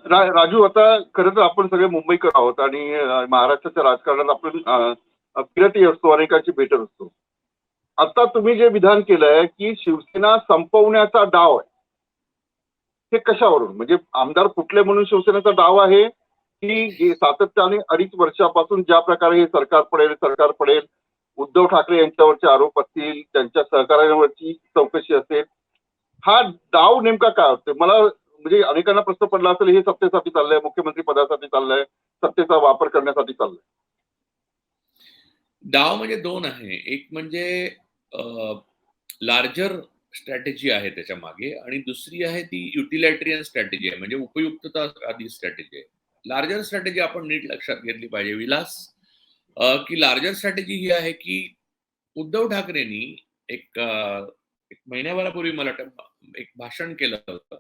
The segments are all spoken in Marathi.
राजू, आता खरं तर आपण सगळे मुंबईकर आहोत आणि महाराष्ट्राच्या राजकारणात आपण फिरतही असतो, अनेकांची भेटत असतो. आता तुम्ही जे विधान केलंय की शिवसेना संपवण्याचा डाव आहे, हे कशावरून? म्हणजे आमदार फुटले म्हणून शिवसेनेचा डाव आहे की सातत्याने 2.5 वर्षापासून ज्या प्रकारे हे सरकार पडेल, उद्धव ठाकरे यांच्यावरचे आरोप असतील, त्यांच्या सहकार्यावरची चौकशी असेल, हा डाव नेमका काय होते? मला म्हणजे अनेकांना प्रश्न पडला असेल, हे सत्तेसाठी चाललंय, मुख्यमंत्री पदासाठी चाललंय, सत्तेचा वापर करण्यासाठी चाललंय? डाव म्हणजे दोन आहे. एक म्हणजे लार्जर स्ट्रॅटेजी आहे त्याच्या मागे, आणि दुसरी आहे ती युटिलायट्रियन स्ट्रॅटेजी आहे, म्हणजे उपयुक्तता आधी स्ट्रॅटेजी आहे. लार्जर स्ट्रॅटेजी आपण नीट लक्षात घेतली पाहिजे विलास, की लार्जर स्ट्रॅटेजी ही आहे की उद्धव ठाकरेंनी एक महिन्याभरापूर्वी मला एक भाषण केलं होतं,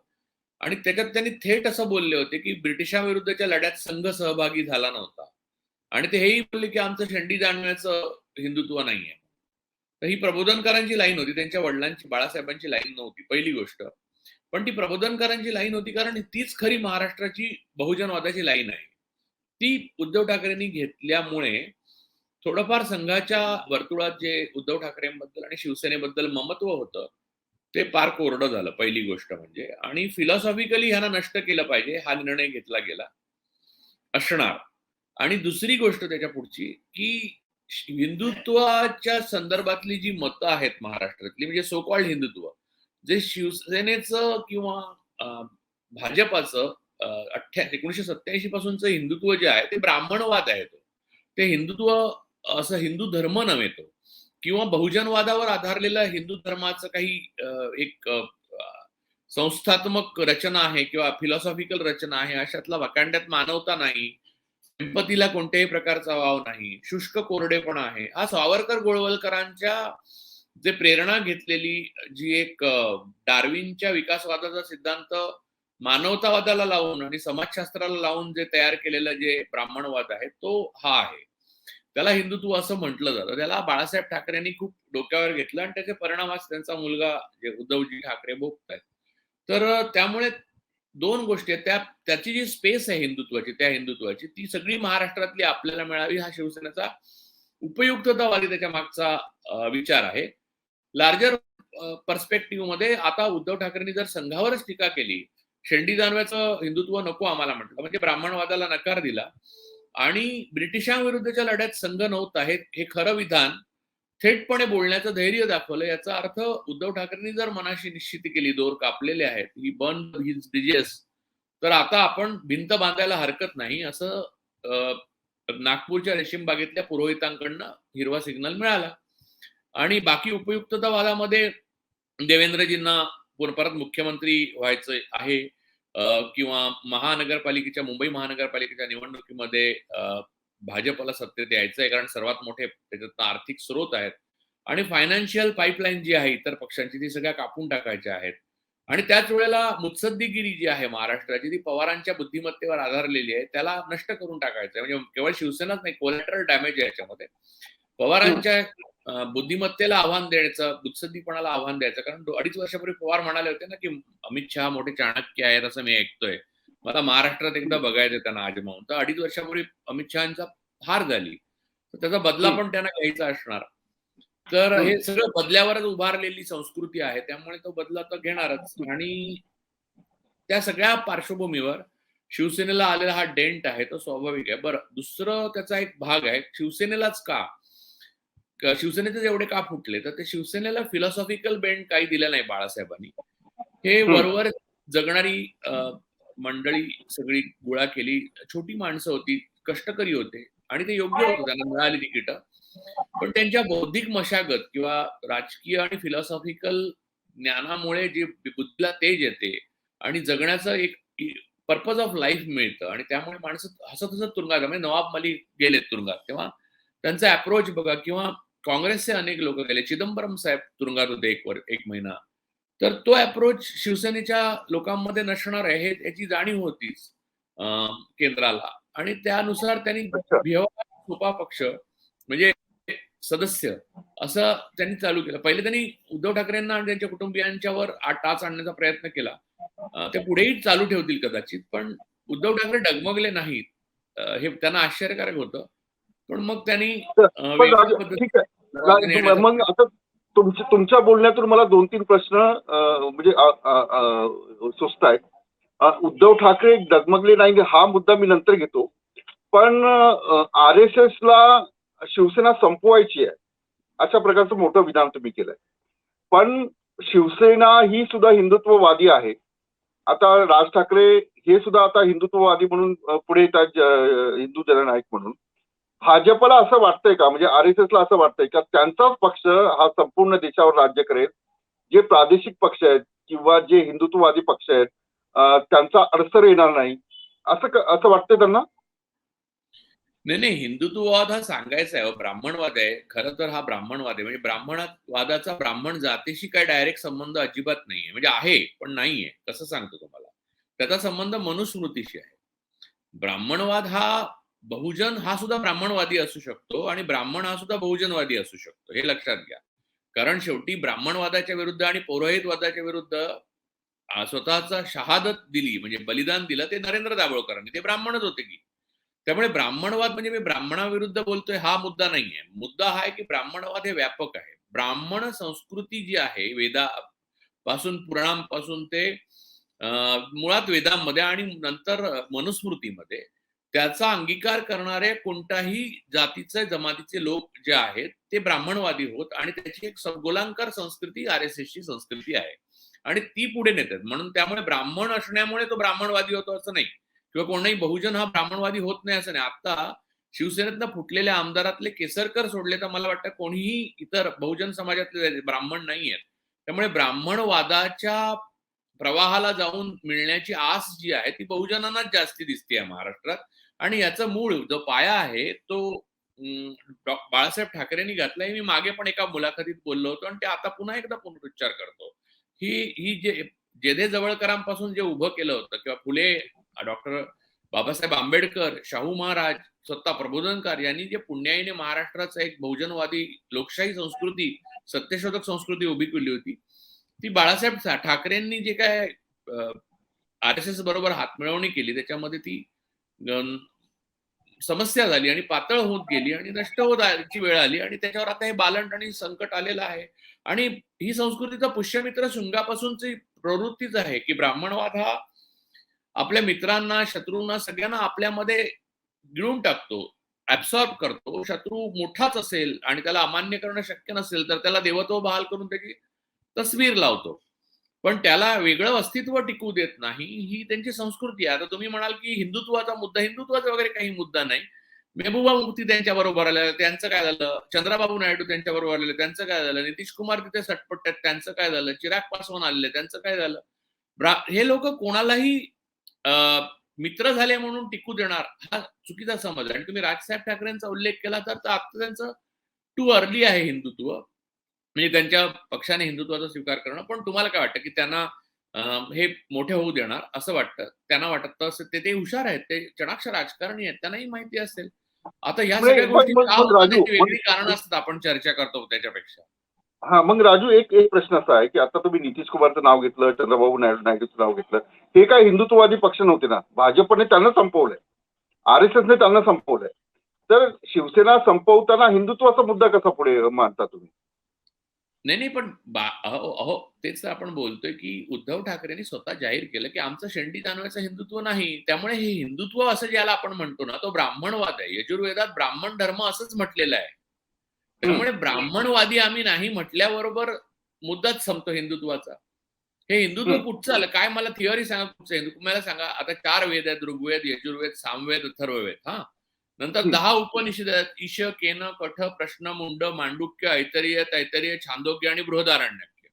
आणि त्याच्यात त्यांनी थेट असं बोलले होते की ब्रिटिशांविरुद्धच्या लढ्यात संघ सहभागी झाला नव्हता, आणि ते हेही बोलले की आमचं शेंडी जाणण्याचं हिंदुत्व नाहीये. तर ही प्रबोधनकारांची लाईन होती, त्यांच्या वडिलांची, बाळासाहेबांची लाईन नव्हती, पहिली गोष्ट. पण ती प्रबोधनकारांची लाईन होती, कारण तीच खरी महाराष्ट्राची बहुजनवादाची लाईन आहे. ती उद्धव ठाकरेंनी घेतल्यामुळे थोडंफार संघाच्या वर्तुळात जे उद्धव ठाकरेंबद्दल आणि शिवसेनेबद्दल ममत्व होतं ते पार कोरडं झालं, पहिली गोष्ट म्हणजे. आणि फिलॉसॉफिकली ह्यांना नष्ट केलं पाहिजे हा निर्णय घेतला गेला असणार. आणि दुसरी गोष्ट त्याच्या पुढची, की हिंदुत्वाच्या संदर्भातली जी मतं आहेत महाराष्ट्रातली, म्हणजे सो कॉल्ड हिंदुत्व, जे शिवसेनेचं किंवा भाजपाचं 1987 पासूनचं हिंदुत्व जे आहे ते ब्राह्मणवाद आहे. ते हिंदुत्व असं हिंदू धर्म नव्हे तो, किंवा बहुजनवादावर आधारलेला हिंदू धर्माचं काही एक संस्थात्मक रचना आहे किंवा फिलॉसॉफिकल रचना आहे, अशातला वाकांड्यात मानवता नाही, गणपतीला कोणत्याही प्रकारचा वाव नाही, शुष्क कोरडेपणा आहे. हा सावरकर गोळवलकरांच्या जे प्रेरणा घेतलेली जी एक डार्विनच्या विकासवादाचा सिद्धांत मानवतावादाला लावून आणि समाजशास्त्राला लावून जे तयार केलेलं जे ब्राह्मणवाद आहे तो हा आहे. त्याला हिंदुत्व असं म्हटलं जातं. त्याला बाळासाहेब ठाकरेंनी खूप डोक्यावर घेतलं, आणि त्याचे परिणाम आज त्यांचा मुलगा जे उद्धवजी ठाकरे भोगतायत. तर त्यामुळे दोन गोष्टी आहेत. त्याची जी स्पेस आहे हिंदुत्वाची, त्या हिंदुत्वाची ती सगळी महाराष्ट्रातली आपल्याला मिळावी, हा शिवसेनेचा उपयुक्ततावादी त्याच्या मागचा विचार आहे. लार्जर पर्स्पेक्टिव्ह मध्ये आता उद्धव ठाकरेंनी जर संघावरच टीका केली, शेंडी जानव्याचं हिंदुत्व नको आम्हाला म्हटलं, म्हणजे ब्राह्मणवादाला नकार दिला, आणि ब्रिटिशांविरुद्धच्या लढ्यात संघ नव्हता हे खरं विधान थेटपणे बोलण्याचं धैर्य दाखवलं. याचा अर्थ उद्धव ठाकरेंनी जर मनाशी निश्चिती केली, दोर कापलेले आहेत, ही बर्न हिज ब्रिजेस, तर आता आपण भिंत बांधायला हरकत नाही, असं नागपूरच्या रेशीम बागेतल्या पुरोहितांकडनं हिरवा सिग्नल मिळाला. आणि बाकी उपयुक्ततावादामध्ये देवेंद्रजींना परत मुख्यमंत्री व्हायचं आहे, किंवा मुंबई महानगरपालिकेच्या निवडणुकीमध्ये भाजपला सत्तेत यायचं आहे, कारण सर्वात मोठे त्याच्यात आर्थिक स्रोत आहेत, आणि फायनान्शियल पाईपलाईन जी आहे इतर पक्षांची ती सगळ्या कापून टाकायच्या आहेत. आणि त्याच वेळेला मुत्सद्दीगिरी जी आहे महाराष्ट्राची, ती पवारांच्या बुद्धिमत्तेवर आधारलेली आहे, त्याला नष्ट करून टाकायचं आहे. म्हणजे केवळ शिवसेनाच नाही, कोलॅटरल डॅमेज आहे याच्यामध्ये. पवारांच्या बुद्धिमत्तेला आव्हान द्यायचं, मुत्सद्दीपणाला आव्हान द्यायचं. कारण 2.5 वर्षापूर्वी पवार म्हणाले होते ना की अमित शहा मोठे चाणक्य आहेत असं मी ऐकतोय, मला महाराष्ट्रात एकदा बघायचं त्यांना आजमावून. तर 2.5 वर्षापूर्वी अमित शहाचा हार झाली, तर त्याचा बदला पण त्यांना घ्यायचा असणार. तर हे सगळं बदल्यावरच उभारलेली संस्कृती आहे, त्यामुळे तो बदला तर घेणारच. आणि त्या सगळ्या पार्श्वभूमीवर शिवसेनेला आलेला हा डेंट आहे तो स्वाभाविक आहे. बरं, दुसरं त्याचा एक भाग आहे, शिवसेनेलाच का, शिवसेनेचे जेवढे का फुटले, तर ते शिवसेनेला फिलॉसॉफिकल बेंड काही दिलं नाही बाळासाहेबांनी. हे वरवर जगणारी मंडळी सगळी गोळा केली, छोटी माणसं होती, कष्टकरी होते, आणि ते योग्य होतं, त्यांना मिळाली तिकीट. पण त्यांच्या बौद्धिक मशागत किंवा राजकीय आणि फिलॉसॉफिकल ज्ञानामुळे जी बुद्धीला तेज येते आणि जगण्याचं एक पर्पज ऑफ लाईफ मिळतं, आणि त्यामुळे माणसं हसत हसत तुरुंगात, म्हणजे नवाब मलिक गेलेत तुरुंगात तेव्हा त्यांचा अप्रोच बघा, किंवा काँग्रेसचे अनेक लोक गेले, चिदंबरम साहेब तुरुंगात होते एक महिना. तर तो अप्रोच शिवसेनेच्या लोकांमध्ये नसणार आहे याची जाणीव होतीच केंद्राला, आणि त्यानुसार त्यांनी सोपा पक्ष म्हणजे सदस्य असं त्यांनी चालू केलं. पहिले त्यांनी उद्धव ठाकरेंना आणि त्यांच्या कुटुंबियांच्यावर टाच आणण्याचा प्रयत्न केला, ते पुढेही चालू ठेवतील कदाचित, पण उद्धव ठाकरे डगमगले नाहीत. हे त्यांना आश्चर्यकारक होतं. पण मग त्यांनी पण वेगळ्या ठीक आहे. पद्धतीने येण्याचा मग आता तुमच्या बोलण्यातून मला 2-3 प्रश्न म्हणजे सुचतायत. उद्धव ठाकरे डगमगले नाही हा मुद्दा मी नंतर घेतो. पण RSSला शिवसेना संपवायची आहे, अशा प्रकारचं मोठं विधान तुम्ही केलंय. पण शिवसेना ही सुद्धा हिंदुत्ववादी आहे. आता राज ठाकरे हे सुद्धा आता हिंदुत्ववादी म्हणून पुढे येतात, हिंदू जननायक म्हणून. भाजपला असं वाटतंय का, म्हणजे RSSला असं वाटतंय का त्यांचाच पक्ष हा संपूर्ण देशावर राज्य करेल? जे प्रादेशिक पक्ष आहेत किंवा जे हिंदुत्ववादी पक्ष आहेत त्यांचा अडसर येणार नाही, असं वाटतंय त्यांना? नाही नाही, हिंदुत्ववाद हा सांगायचा आहे, ब्राह्मणवाद आहे. खरं तर हा ब्राह्मणवाद आहे. म्हणजे ब्राह्मणवादाचा ब्राह्मण जातीशी काय डायरेक्ट संबंध अजिबात नाहीये. म्हणजे आहे पण नाहीये. कसं सांगतो तुम्हाला? त्याचा संबंध मनुस्मृतीशी आहे. ब्राह्मणवाद हा बहुजन हा सुद्धा ब्राह्मणवादी असू शकतो आणि ब्राह्मण हा सुद्धा बहुजनवादी असू शकतो, हे लक्षात घ्या. कारण शेवटी ब्राह्मणवादाच्या विरुद्ध आणि पौरोहितवादाच्या विरुद्ध स्वतःचा शहादत दिली, म्हणजे बलिदान दिलं ते नरेंद्र दाभोळकरांनी. ते ब्राह्मणच होते की. त्यामुळे ब्राह्मणवाद म्हणजे मी ब्राह्मणाविरुद्ध बोलतोय हा मुद्दा नाहीये. मुद्दा हा आहे की ब्राह्मणवाद हे व्यापक आहे. ब्राह्मण संस्कृती जी आहे, वेदापासून पुराणांपासून ते मुळात वेदांमध्ये आणि नंतर मनुस्मृतीमध्ये त्याचा अंगीकार करणारे कोणत्याही जातीचे जमातीचे लोक जे आहेत ते ब्राह्मणवादी होत आणि त्याची एक गोलांकार संस्कृती RSSची संस्कृती आहे आणि ती पुढे नेतात. म्हणून त्यामुळे ब्राह्मण असण्यामुळे तो ब्राह्मणवादी होतो असं नाही, किंवा कोणीही बहुजन हा ब्राह्मणवादी होत नाही असं नाही. आता शिवसेनेतनं फुटलेल्या आमदारातले केसरकर सोडले तर मला वाटतं कोणीही इतर बहुजन समाजातले ब्राह्मण नाही आहेत. त्यामुळे ब्राह्मणवादाच्या प्रवाहाला जाऊन मिळण्याची आस जी आहे ती बहुजनांनाच जास्ती दिसते महाराष्ट्रात. आणि याचा मूळ जो पाया आहे तो बाळासाहेब ठाकरेंनी घातलाय. मी मागे पण एका मुलाखतीत बोललो होतो आणि ते आता पुन्हा एकदा पुनरुच्चार करतो. ही जे जेधे जवळकरांपासून जे उभं केलं होतं किंवा फुले, डॉक्टर बाबासाहेब आंबेडकर, शाहू महाराज, स्वतः प्रबोधनकार यांनी जे पुण्याईने महाराष्ट्राचा एक बहुजनवादी लोकशाही संस्कृती, सत्यशोधक संस्कृती उभी केली होती, ती बाळासाहेब ठाकरेंनी जे काय RSS बरोबर हातमिळवणी केली त्याच्यामध्ये ती समस्या झाली आणि पातळ होत गेली आणि नष्ट होत जायची वेळ आली आणि त्याच्यावर आता हे बालंट आणि संकट आलेलं आहे. आणि ही संस्कृतीचा पुष्यमित्र शृंगापासूनची प्रवृत्तीच आहे की ब्राह्मणवाद हा आपल्या मित्रांना, शत्रूंना, सगळ्यांना आपल्यामध्ये गिळून टाकतो, ऍब्सॉर्ब करतो. शत्रू मोठाच असेल आणि त्याला अमान्य करणं शक्य नसेल तर त्याला देवत्व बहाल करून त्याची तस्वीर लावतो, पण त्याला वेगळं अस्तित्व टिकू देत नाही. ही त्यांची संस्कृती आहे. आता तुम्ही म्हणाल की हिंदुत्वाचा वगैरे काही मुद्दा नाही. मेहबूबा मुफ्ती त्यांच्या बरोबर आलेला, त्यांचं काय झालं? चंद्राबाबू नायडू त्यांच्या बरोबर आलेले, त्यांचं काय झालं? नितीश कुमार तिथे सटपटतात, त्यांचं काय झालं? चिराग पासवान आलेले, त्यांचं काय झालं? हे लोक कोणालाही मित्र झाले म्हणून टिकू देणार हा चुकीचा समज आहे. आणि तुम्ही राजसाहेब ठाकरेंचा उल्लेख केला तर आता त्यांचं टू अर्ली आहे हिंदुत्व, म्हणजे त्यांच्या पक्षाने हिंदुत्वाचा स्वीकार करणं. पण तुम्हाला काय वाटतं की त्यांना हे मोठे होऊ देणार असं वाटतं? त्यांना वाटत असं ते हुशार आहेत, ते चणाक्ष राजकारणी आहेत, त्यांनाही माहिती असेल. आता या सगळ्या गोष्टी का होतात त्याची वेगळी कारण असतात, आपण चर्चा करतो त्याच्यापेक्षा. मग राजू, एक प्रश्न असा आहे की आता तुम्ही नितीश कुमारचं नाव घेतलं, चंद्रबाबू नायडूचं नाव घेतलं. हे काय हिंदुत्ववादी पक्ष नव्हते ना? भाजपने त्यांना संपवलंय, RSSने त्यांना संपवलंय. तर शिवसेना संपवताना हिंदुत्वाचा मुद्दा कसा पुढे मांडता तुम्ही? नाही पण अहो तेच तर आपण बोलतोय की उद्धव ठाकरेंनी स्वतः जाहीर केलं की आमचं शेंडी तांदळाचं हिंदुत्व नाही. त्यामुळे हे हिंदुत्व असं ज्याला आपण म्हणतो ना तो ब्राह्मणवाद आहे. यजुर्वेदात ब्राह्मण धर्म असंच म्हटलेलं आहे. त्यामुळे ब्राह्मणवादी आम्ही नाही म्हटल्याबरोबर मुद्दाच संपतो हिंदुत्वाचा. हे हिंदुत्व कुठचं आलं काय? मला थिअरी सांगा कुठचं हिंदुत्व. मला सांगा. आता 4 वेद आहेत, ऋग्वेद, यजुर्वेद, सामवेद, अथर्ववेद. नंतर 10 उपनिषद आहेत. ईश, केन, कठ, प्रश्न, मुंड, मांडुक्य, ऐतरीय, तैतरीय, छांदोग्य आणि बृहदारण्यक्य.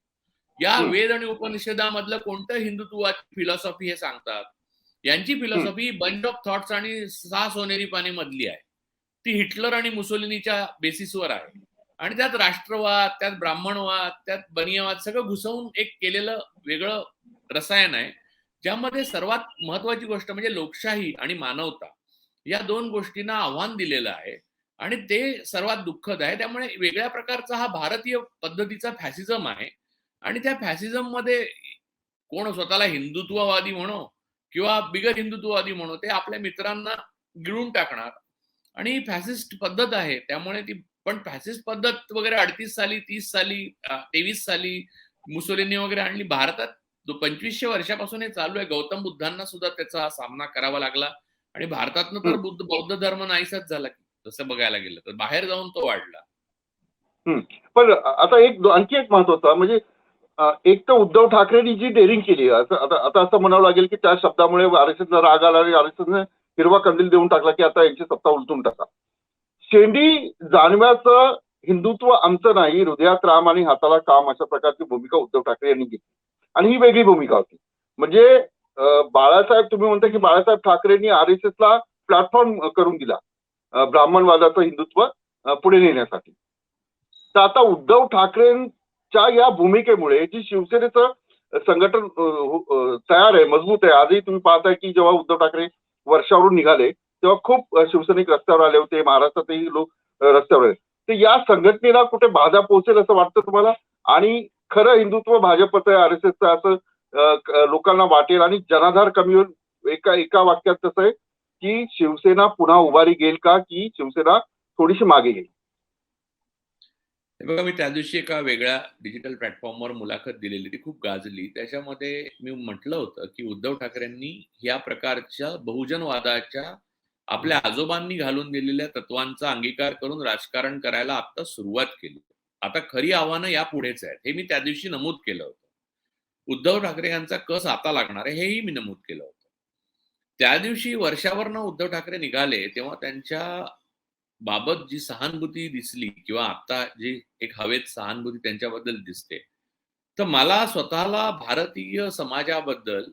या वेद आणि उपनिषदामधलं कोणतं हिंदुत्वाची फिलॉसॉफी हे सांगतात? यांची फिलॉसॉफी बंच ऑफ थॉट्स आणि 6 सोनेरी पाने मधली आहे. ती हिटलर आणि मुसोलिनीच्या बेसिसवर आहे आणि त्यात राष्ट्रवाद, त्यात ब्राह्मणवाद, त्यात बनियावाद सगळं घुसवून एक केलेलं वेगळं रसायन आहे, ज्यामध्ये सर्वात महत्वाची गोष्ट म्हणजे लोकशाही आणि मानवता या 2 गोष्टींना आव्हान दिलेलं आहे आणि ते सर्वात दुःखद आहे. त्यामुळे वेगळ्या प्रकारचा हा भारतीय पद्धतीचा फॅसिझम आहे आणि त्या फॅसिझम मध्ये कोण स्वतःला हिंदुत्ववादी म्हणो किंवा बिगर हिंदुत्ववादी म्हणू, ते आपल्या मित्रांना गिळून टाकणार. आणि फॅसिस्ट पद्धत आहे, त्यामुळे ती पण फॅसिस्ट पद्धत वगैरे 38 साली, 30 साली, 23 साली मुसोलिनी वगैरे आणली. भारतात 2500 वर्षापासून हे चालू आहे. गौतम बुद्धांना सुद्धा त्याचा सामना करावा लागला आणि भारतातनं तर बौद्ध धर्म नाहीसाच झाला, तसं बघायला गेलं तर बाहेर जाऊन तो वाढला. पण आता आणखी एक महत्वाचा म्हणजे एक तर उद्धव ठाकरेंनी जी डेअरिंग केली आता असं म्हणावं लागेल की त्या शब्दामुळे आरएसएसला राग आला आणि आरएसएसने हिरवा कंदील देऊन टाकला की आता यांची सत्ता उलटून टाका. शेंडी जाणव्याचं हिंदुत्व आमचं नाही, हृदयात राम आणि हाताला काम, अशा प्रकारची भूमिका उद्धव ठाकरे यांनी घेतली आणि ही वेगळी भूमिका होती. म्हणजे बाळासाहेब, तुम्ही म्हणता की बाळासाहेब ठाकरेंनी आरएसएसला प्लॅटफॉर्म करून दिला ब्राह्मणवादाचं हिंदुत्व पुढे नेण्यासाठी. तर आता उद्धव ठाकरेंच्या या भूमिकेमुळे जी शिवसेनेचं संघटन तयार आहे, मजबूत आहे. आजही तुम्ही पाहताय की जेव्हा उद्धव ठाकरे वर्षावरून निघाले तेव्हा खूप शिवसैनिक रस्त्यावर आले होते, महाराष्ट्रातही लोक रस्त्यावर आले. तर या संघटनेला कुठे बाधा पोहोचेल असं वाटतं तुम्हाला? आणि खरं हिंदुत्व भाजपचं आहे, आरएसएसचं असं लोकांना वाटेल आणि जनाधार कमी होईल? एका वाक्यात कसं आहे की शिवसेना पुन्हा उभारी घेईल का, की शिवसेना थोडीशी मागे घेईल? बघा, मी त्या दिवशी एका वेगळ्या डिजिटल प्लॅटफॉर्मवर मुलाखत दिलेली, ती खूप गाजली. त्याच्यामध्ये मी म्हटलं होतं की उद्धव ठाकरेंनी या प्रकारच्या बहुजनवादाच्या आपल्या आजोबांनी घालून दिलेल्या तत्वांचा अंगीकार करून राजकारण करायला आता सुरुवात केली. आता खरी आव्हानं यापुढेच आहेत, हे मी त्या दिवशी नमूद केलं होतं. उद्धव ठाकरे यांचा कस आता लागणार आहे हेही मी नमूद केलं होतं. त्या दिवशी वर्षावरनं उद्धव ठाकरे निघाले तेव्हा त्यांच्या बाबत जी सहानुभूती दिसली किंवा आता जी एक हवेत सहानुभूती त्यांच्याबद्दल दिसते, तर मला स्वतःला भारतीय समाजाबद्दल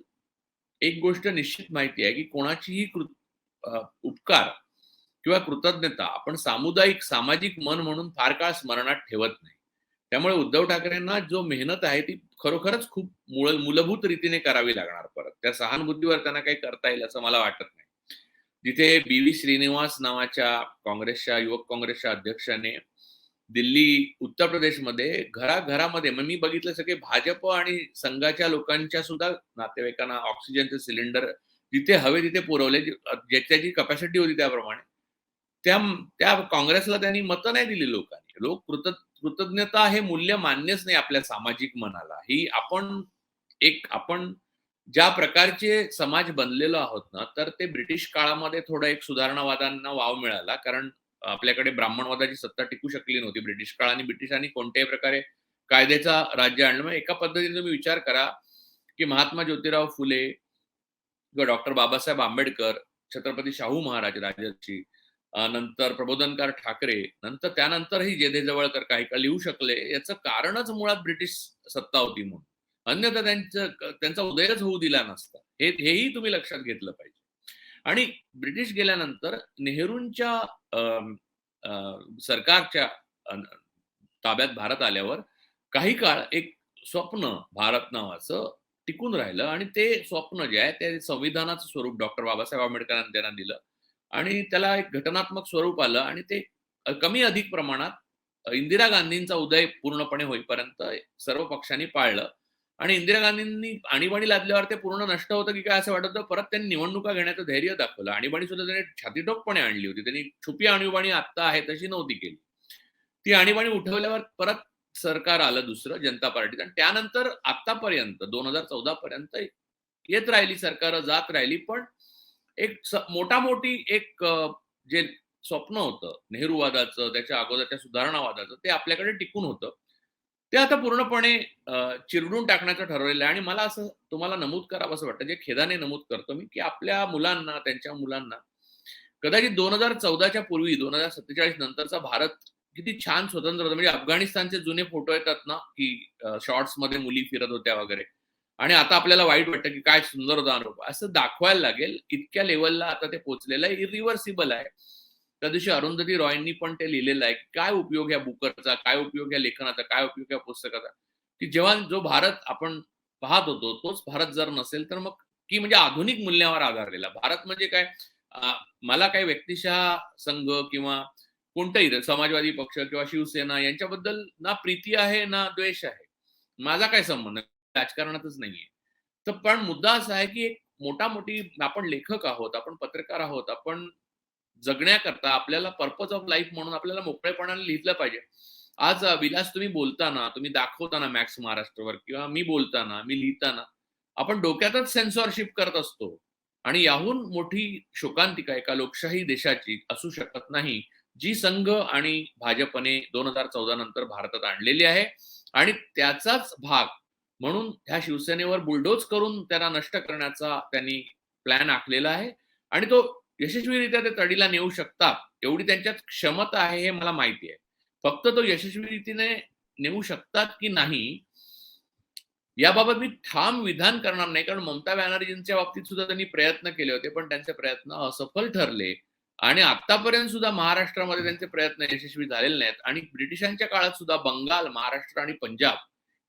एक गोष्ट निश्चित माहिती आहे की कोणाचीही उपकार किंवा कृतज्ञता आपण सामुदायिक सामाजिक मन म्हणून फार काळ स्मरणात ठेवत नाही. त्यामुळे उद्धव ठाकरेंना जो मेहनत आहे ती खरोखरच खूप मूलभूत रीतीने करावी लागणार. परत त्या सहानुभूतीवर त्यांना काही करता येईल असं मला वाटत नाही. जिथे बी.व्ही. श्रीनिवास नावाच्या युवक काँग्रेसच्या अध्यक्षाने दिल्ली, उत्तर प्रदेशमध्ये घराघरामध्ये, मग मी बघितलं सगळे भाजप आणि संघाच्या लोकांच्या सुद्धा नातेवाईकांना ऑक्सिजनचे सिलेंडर जिथे हवे तिथे पुरवले, ज्याची कॅपॅसिटी होती त्याप्रमाणे. त्या काँग्रेसला त्यांनी मतं नाही दिली लोकांनी. कृतज्ञता हे मूल्य मान्यच नाही आपल्या सामाजिक मनाला. ही आपण ज्या प्रकारचे समाज बनलेलो आहोत ना, तर ते ब्रिटिश काळामध्ये थोडं एक सुधारणावादांना वाव मिळाला, कारण आपल्याकडे ब्राह्मणवादाची सत्ता टिकू शकली नव्हती ब्रिटिश काळ, आणि ब्रिटिशांनी कोणत्याही प्रकारे कायद्याचा राज्य आणलं. मग एका पद्धतीने तुम्ही विचार करा की महात्मा ज्योतिराव फुले किंवा डॉक्टर बाबासाहेब आंबेडकर, छत्रपती शाहू महाराज राजर्षी, नंतर प्रबोधनकार ठाकरे, त्यानंतरही जेधे जवळकर काही काळ लिहू शकले, याचं कारणच मुळात ब्रिटिश सत्ता होती म्हणून. अन्यथा त्यांचा उदयच होऊ दिला नसता. हेही तुम्ही लक्षात घेतलं पाहिजे. आणि ब्रिटिश गेल्यानंतर नेहरूंच्या सरकारच्या ताब्यात भारत आल्यावर काही काळ एक स्वप्न भारत नावाचं टिकून राहिलं, आणि ते स्वप्न जे आहे ते संविधानाचं स्वरूप डॉक्टर बाबासाहेब आंबेडकरांनी त्यांना दिलं आणि त्याला एक घटनात्मक स्वरूप आलं, आणि ते कमी अधिक प्रमाणात इंदिरा गांधींचा उदय पूर्णपणे होईपर्यंत सर्व पक्षांनी पाळलं. आणि इंदिरा गांधींनी आणीबाणी लादल्यावर ते पूर्ण नष्ट होतं की काय असं वाटत होतं. परत त्यांनी निवडणुका घेण्याचं धैर्य दाखवलं. आणीबाणी सुद्धा त्यांनी छातीठोकपणे आणली होती. त्यांनी छुपी आणीबाणी आत्ता आहे तशी नव्हती केली. ती आणीबाणी उठवल्यावर परत सरकार आलं दुसरं, जनता पार्टीचं, आणि त्यानंतर आतापर्यंत 2014 पर्यंत येत राहिली सरकार, जात राहिली. पण एक मोठी एक जे स्वप्न होतं नेहरूवादाचं, त्याच्या अगोदरच्या सुधारणावादाचं, ते आपल्याकडे टिकून होतं. ते आता पूर्णपणे चिरडून टाकण्याचं ठरवलेलं आहे. आणि मला असं तुम्हाला नमूद करावं असं वाटतं, जे खेदाने नमूद करतो मी, की आपल्या मुलांना, त्यांच्या मुलांना कदाचित 2014च्या पूर्वी 2047 नंतरचा भारत किती छान स्वतंत्र होता. म्हणजे अफगाणिस्तानचे जुने फोटो येतात ना, की शॉर्ट्स मध्ये मुली फिरत होत्या वगैरे, आणि आता आपल्याला वाईट वाटतं की काय सुंदर होता अनुभव, असं दाखवायला लागेल. इतक्या लेवलला आता ते पोहोचलेलं आहे, इरिव्हर्सिबल आहे. त्या दिवशी अरुंधती रॉयनी पण ते लिहिलेलं आहे, काय उपयोग या बुकरचा, काय उपयोग या लेखनाचा, काय उपयोग या पुस्तकाचा, की जेव्हा जो भारत आपण पाहत होतो तोच भारत जर नसेल तर मग, की म्हणजे आधुनिक मूल्यावर आधारलेला भारत म्हणजे काय. मला काही व्यक्तिशः संघ किंवा कोणताही समाजवादी पक्ष किंवा शिवसेना यांच्याबद्दल ना प्रीती आहे ना द्वेष आहे, माझा काय संबंध, राजकारणातच नाहीये. तर पण मुद्दा असा आहे की एक मोठी आपण लेखक आहोत, आपण पत्रकार आहोत, आपण जगण्याकरता आपल्याला पर्पज ऑफ लाईफ म्हणून आपल्याला मोकळेपणाने लिहिलं पाहिजे. आज विलास तुम्ही बोलताना, तुम्ही दाखवताना मॅक्स महाराष्ट्रवर किंवा मी बोलताना, मी लिहिताना आपण डोक्यातच सेन्सॉरशिप करत असतो आणि याहून मोठी शोकांतिका एका लोकशाही देशाची असू शकत नाही, जी संघ आणि भाजपने 2014 नंतर भारतात आणलेली आहे आणि त्याचाच भाग म्हणून ह्या शिवसेनेवर बुलडोज करून त्यांना नष्ट करण्याचा त्यांनी प्लॅन आखलेला आहे आणि तो यशस्वीरित्या ते तडीला नेऊ शकतात एवढी त्यांच्यात क्षमता आहे हे मला माहिती आहे. फक्त तो यशस्वी रीतीने नेऊ शकतात की नाही याबाबत मी ठाम विधान करणार नाही, कारण ममता बॅनर्जींच्या बाबतीत सुद्धा त्यांनी प्रयत्न केले होते पण त्यांचे प्रयत्न असफल ठरले आणि आतापर्यंत सुद्धा महाराष्ट्रामध्ये त्यांचे प्रयत्न यशस्वी झालेले नाहीत. आणि ब्रिटिशांच्या काळात सुद्धा बंगाल, महाराष्ट्र आणि पंजाब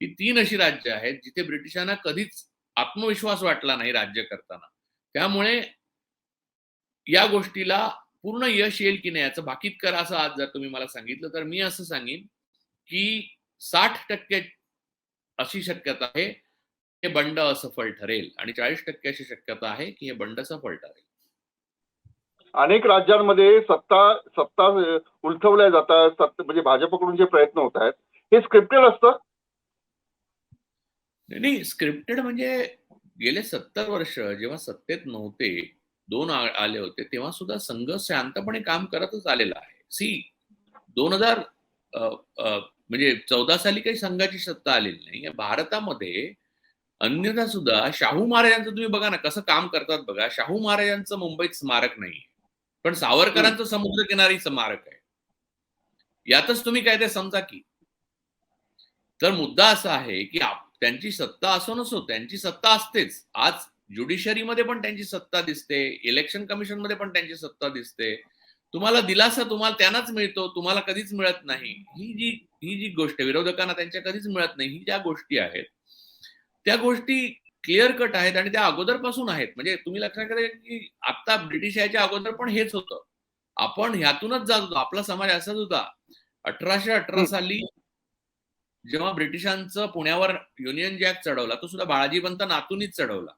ही 3 अशी राज्य आहेत जिथे ब्रिटिशांना कधीच आत्मविश्वास वाटला नाही राज्य करताना. त्यामुळे या गोष्टीला पूर्ण यश येईल की नाही याचं भाकीत करा असं आज जर तुम्ही मला सांगितलं तर मी असं सांगेन की 60% अशी शक्यता आहे हे बंड असफल ठरेल आणि 40% अशी शक्यता आहे की हे बंड सफल ठरेल. अनेक राज्यांमध्ये सत्ता उलथवल्या जातात, म्हणजे भाजपकडून जे प्रयत्न होत आहेत हे स्क्रिप्टेड असतं. नाही, स्क्रिप्टेड म्हणजे गेले 70 वर्ष जेव्हा सत्तेत नव्हते, 2 आले होते तेव्हा सुद्धा संघ शांतपणे काम करतच आलेला आहे. 2000 म्हणजे 14 साली काही संघाची सत्ता आलेली नाही. भारतामध्ये अन्यथा सुद्धा शाहू महाराजांचं तुम्ही बघा ना कसं काम करतात बघा. शाहू महाराजांचं मुंबईत स्मारक नाही, पण सावरकरांचं समुद्रकिनारी स्मारक आहे. यातच तुम्ही काय ते समजा की. तर मुद्दा असा आहे की त्यांची सत्ता असो नसो त्यांची सत्ता असतेच. आज ज्युडिशरीमध्ये पण त्यांची सत्ता दिसते, इलेक्शन कमिशन मध्ये पण त्यांची सत्ता दिसते. तुम्हाला दिलासा तुम्हाला त्यांनाच मिळतो, तुम्हाला कधीच मिळत नाही. ही जी गोष्ट विरोधकांना त्यांच्या कधीच मिळत नाही. ही ज्या गोष्टी आहेत त्या गोष्टी क्लिअर कट आहेत आणि त्या अगोदरपासून आहेत. म्हणजे तुम्ही लक्षात घ्या की आता ब्रिटिश याच्या अगोदर पण हेच होतं. आपण ह्यातूनच जात होतो. आपला समाज असाच होता. 1818 साली जेव्हा ब्रिटिशांचं पुण्यावर युनियन जॅक चढवला तो सुद्धा बाळाजी पंत नातूंनीच चढवला.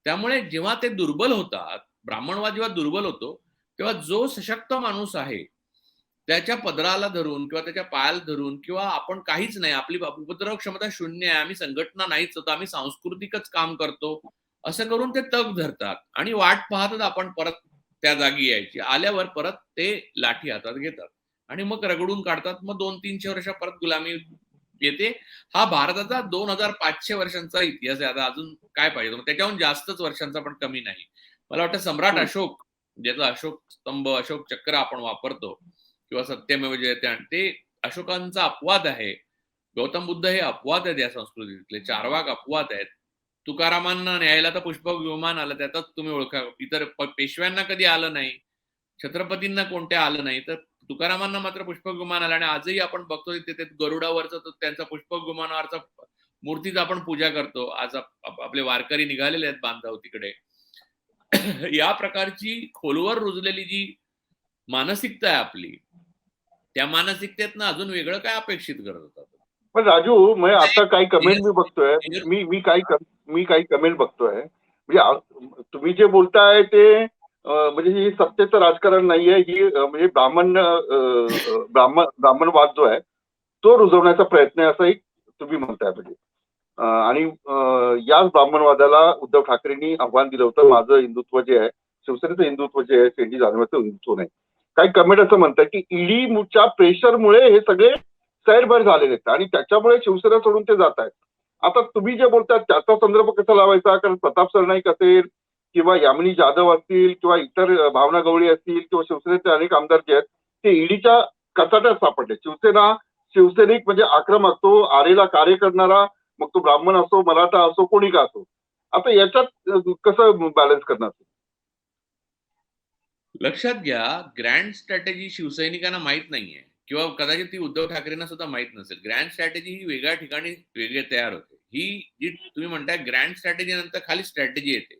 त्यामुळे जेव्हा ते दुर्बल होतात, ब्राह्मणवाद जेव्हा दुर्बल होतो तेव्हा जो सशक्त माणूस आहे त्याच्या पदराला धरून किंवा त्याच्या पायाला धरून किंवा आपण काहीच नाही, आपली उपद्रव क्षमता शून्य आहे, आम्ही संघटना नाहीच होतो, आम्ही सांस्कृतिकच काम करतो असं करून ते तग धरतात आणि वाट पाहतात आपण परत त्या जागी यायची. आल्यावर परत ते लाठी हातात घेतात आणि मग रगडून काढतात. मग 200-300 वर्ष परत गुलामी येते. हा भारताचा 2500 वर्षांचा इतिहास आहे. आता अजून काय पाहिजे, त्याच्याहून जास्तच वर्षांचा पण कमी नाही. मला वाटतं सम्राट अशोक, ज्याचा अशोक स्तंभ, अशोक चक्र आपण वापरतो किंवा सत्यमेव जयते, ते अशोकांचा अपवाद आहे. गौतम बुद्ध हे अपवाद आहेत या संस्कृतीतले. चारवाक अपवाद आहेत. तुकारामांना न्यायला तर पुष्पक विमान आलं, त्यातच तुम्ही ओळखा. इतर पेशव्यांना कधी आलं नाही, छत्रपतींना कोणत्या आलं नाही, तर तुकारामांना मात्र पुष्पक विमान आलं. आणि आजही आपण बघतो तिथे गरुडावरचं त्यांचा पुष्पक विमानावरचा मूर्तीच आपण पूजा करतो. आज आपले वारकरी निघालेले आहेत बांधव तिकडे. या प्रकारची खोलवर रुजलेली जी मानसिकता आहे आपली, त्या मानसिकतेतनं अजून वेगळं काय अपेक्षित करत होता. पण राजू, म्हणजे आता काही कमेंट मी बघतोय, मी काही कमेंट बघतोय, म्हणजे तुम्ही जे बोलताय ते म्हणजे ही सत्तेचं राजकारण नाहीये, ही म्हणजे ब्राह्मणवाद जो आहे तो रुजवण्याचा प्रयत्न आहे असंही तुम्ही म्हणताय. म्हणजे आणि याच ब्राह्मणवादाला उद्धव ठाकरेंनी आव्हान दिलं होतं, माझं हिंदुत्व जे आहे, शिवसेनेचं हिंदुत्व जे आहे, शेंडी जाधवांचं हिंदुत्व नाही. काही कमेंट असं म्हणतात की ईडीच्या प्रेशरमुळे हे सगळे सैरभैर झालेले आहेत आणि त्याच्यामुळे शिवसेना सोडून ते जात आहेत. आता तुम्ही जे बोलतात त्याचा संदर्भ कसा लावायचा, कारण प्रताप सरनाईक असेल किंवा यामिनी जाधव असतील किंवा इतर भावना गवळी असतील किंवा शिवसेनेचे अनेक आमदार जे आहेत ते ईडीच्या कचाट्यात सापडले. शिवसैनिक म्हणजे आक्रमक, तो आरेला कार्य करणारा, मग तो ब्राह्मण असो, मराठा असो, कोणी का असो. आता याच्यात कसं बॅलन्स करणार? लक्षात घ्या, ग्रँड स्ट्रॅटेजी शिवसैनिकांना माहित नाहीये किंवा कदाचित ती उद्धव ठाकरेंना सुद्धा माहित नसेल. ग्रँड स्ट्रॅटेजी ही वेगळ्या ठिकाणी वेगळे तयार होते. ही जी तुम्ही म्हणताय ग्रँड स्ट्रॅटेजी नंतर खाली स्ट्रॅटेजी येते,